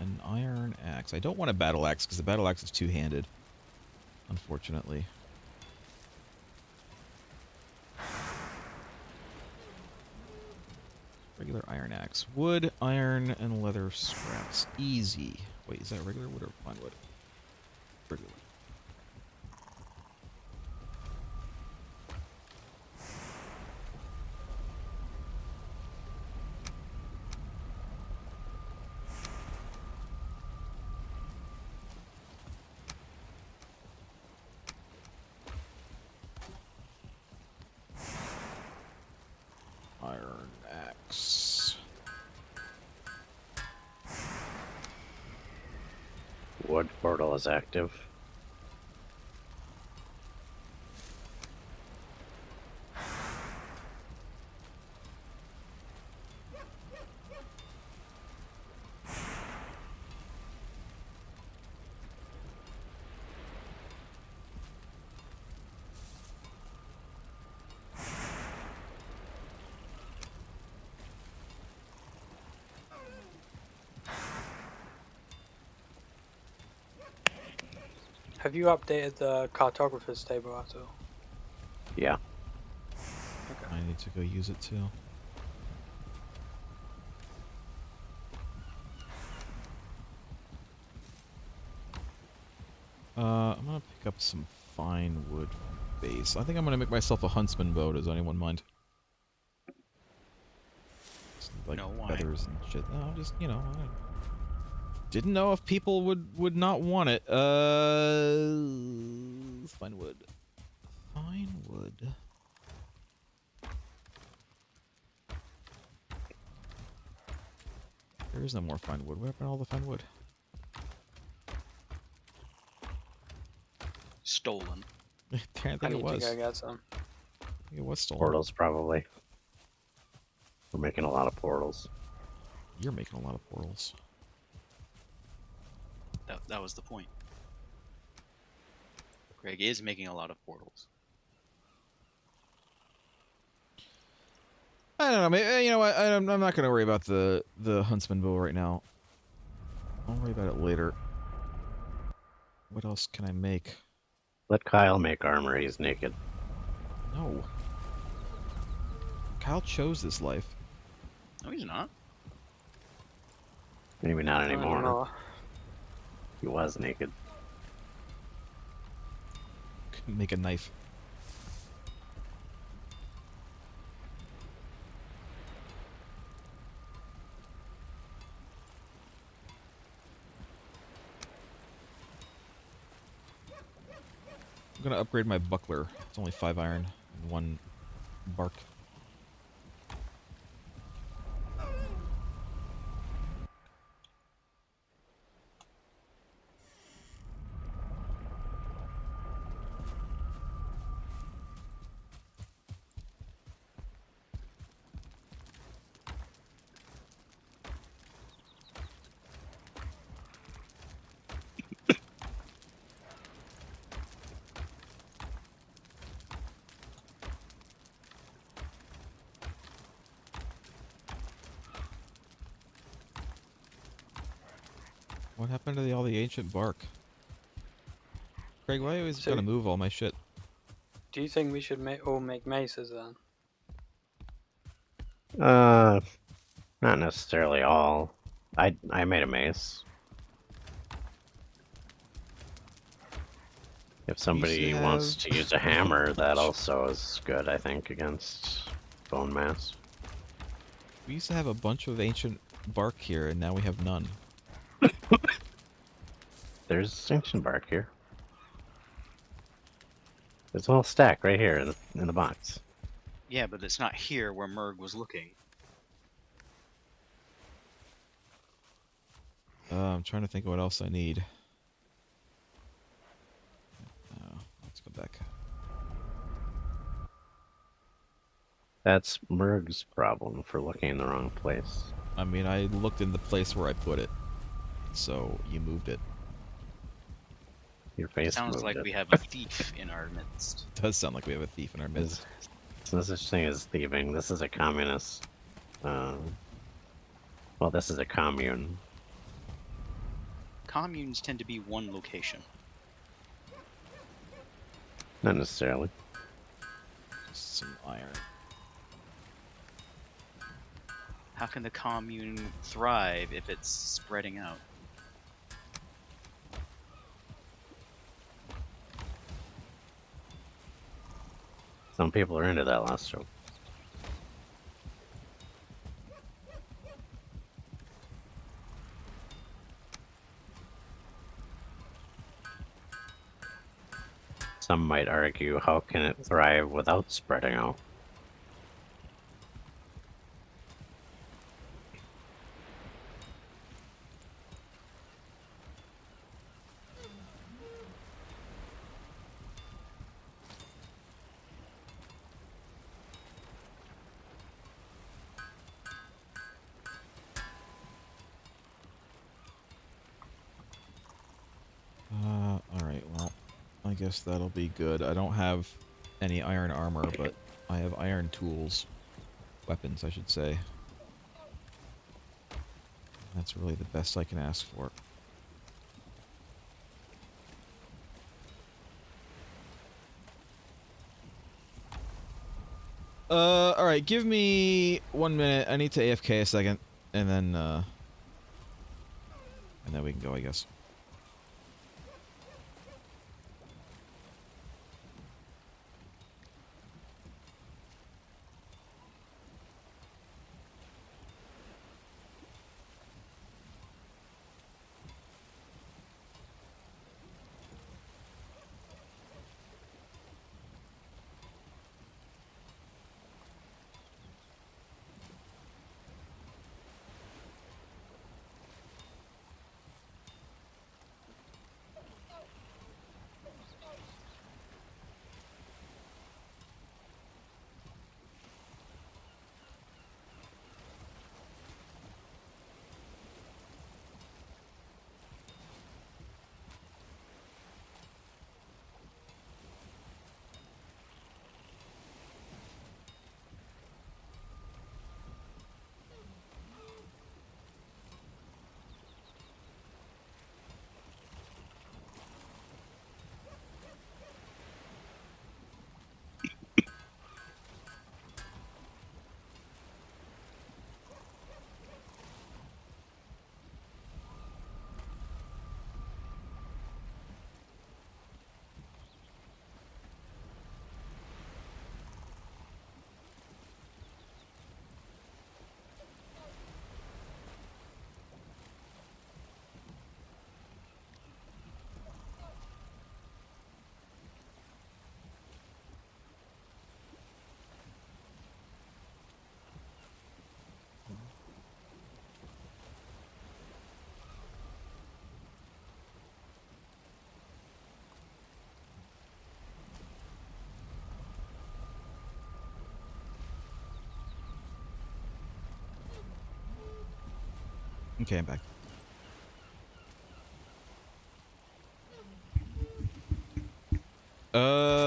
an iron axe. I don't want a battle axe because the battle axe is two-handed, unfortunately. Regular iron axe. Wood, iron, and leather scraps. Easy. Wait, is that regular wood or pine wood? Regular. Iron axe. Wood portal is active. Have you updated the cartographer's table at all? Yeah. Okay. I need to go use it too. I'm gonna pick up some fine wood base. I think I'm gonna make myself a huntsman bow. Does anyone mind? Just, like No, why? feathers and shit. No, just, you know. Didn't know if people would not want it. Fine wood. Fine wood. There is no more fine wood. What happened to all the fine wood? Stolen. I think I it need was. to go get some. I think it was stolen. Portals, probably. We're making a lot of portals. You're making a lot of portals. That was the point. Greg is making a lot of portals. I don't know. Maybe, you know what? I'm not going to worry about the huntsman bow right now. I'll worry about it later. What else can I make? Let Kyle make armor, he's naked. No. Kyle chose this life. No, he's not. Maybe not Not anymore. He was naked. Make a knife. I'm gonna upgrade my buckler. It's only 5 iron and 1 bark. What happened to all the ancient bark? Craig, why you always So- gotta move all my shit? Do you think we should all make maces then? Not necessarily all. I made a mace. If somebody wants to use a hammer, that also is good, I think, against bone mass. We used to have a bunch of ancient bark here, and now we have none. There's ancient bark here. There's a whole stack right here in the box. Yeah, but it's not here where Merg was looking. I'm trying to think of what else I need. Let's go back. That's Merg's problem for looking in the wrong place. I mean, I looked in the place where I put it, so you moved it. Your face Sounds moved like it. we have a thief in our midst. It does sound like we have a thief in our midst. There's no such thing as thieving. This is a communist. Well, this is a commune. Communes tend to be one location. Not necessarily. Just some iron. How can the commune thrive if it's spreading out? Some people are into that last joke. Some might argue, how can it thrive without spreading out? Alright, well, I guess that'll be good. I don't have any iron armor, but I have iron tools. Weapons, I should say. That's really the best I can ask for. Alright, give me 1 minute. I need to AFK a second, and then we can go, I guess. Okay, I'm back.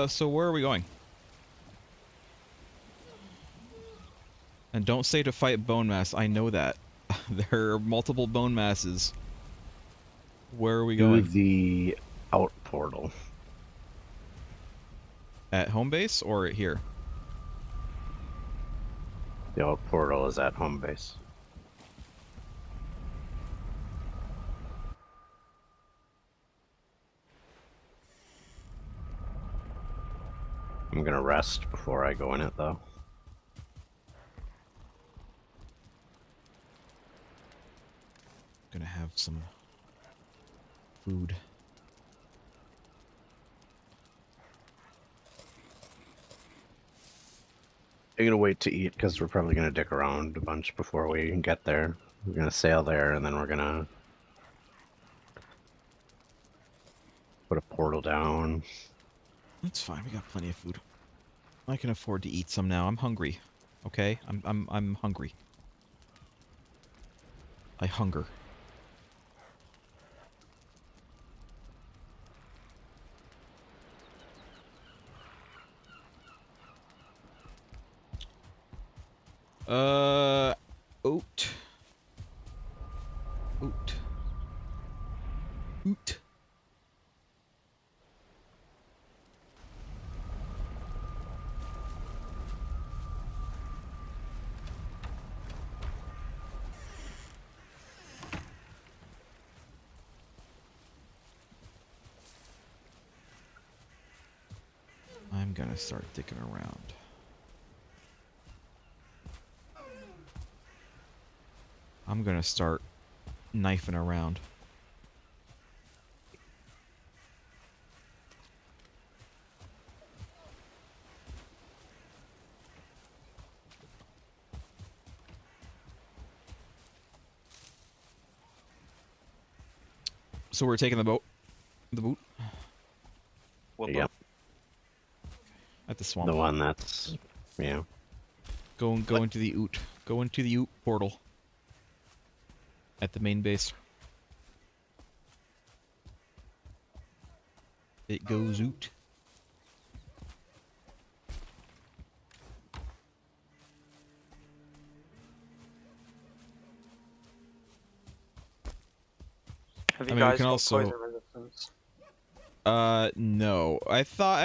So where are we going? And don't say to fight bone mass. I know that. There are multiple bone masses. Where are we To going? the out portal. At home base or here? The out portal is at home base. I'm gonna rest before I go in it, though. Gonna have some food. I'm gonna wait to eat because we're probably gonna dick around a bunch before we can get there. We're gonna sail there and then we're gonna put a portal down. That's fine. We got plenty of food. I can afford to eat some now. I'm hungry. Okay? I'm hungry. I hunger. Oat. Oat. Oat. I'm gonna start dicking around. I'm gonna start knifing around. So we're taking the boat. The boat What Yep. boat? at the swamp. The one that's, yeah. Go What? into the Oot. Go into the Oot portal. At the main base. It goes Oot. Have you I mean, we guys can got also. poison resistance? No. I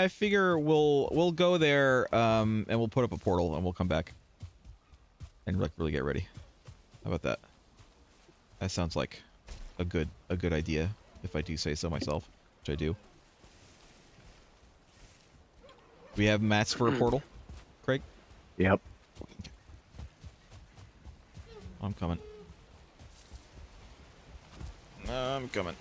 figure we'll go there, and we'll put up a portal and we'll come back. And like really get ready. How about that? That sounds like a good idea, if I do say so myself, which I do. We have mats for a portal, Craig? Yep. I'm coming. I'm coming.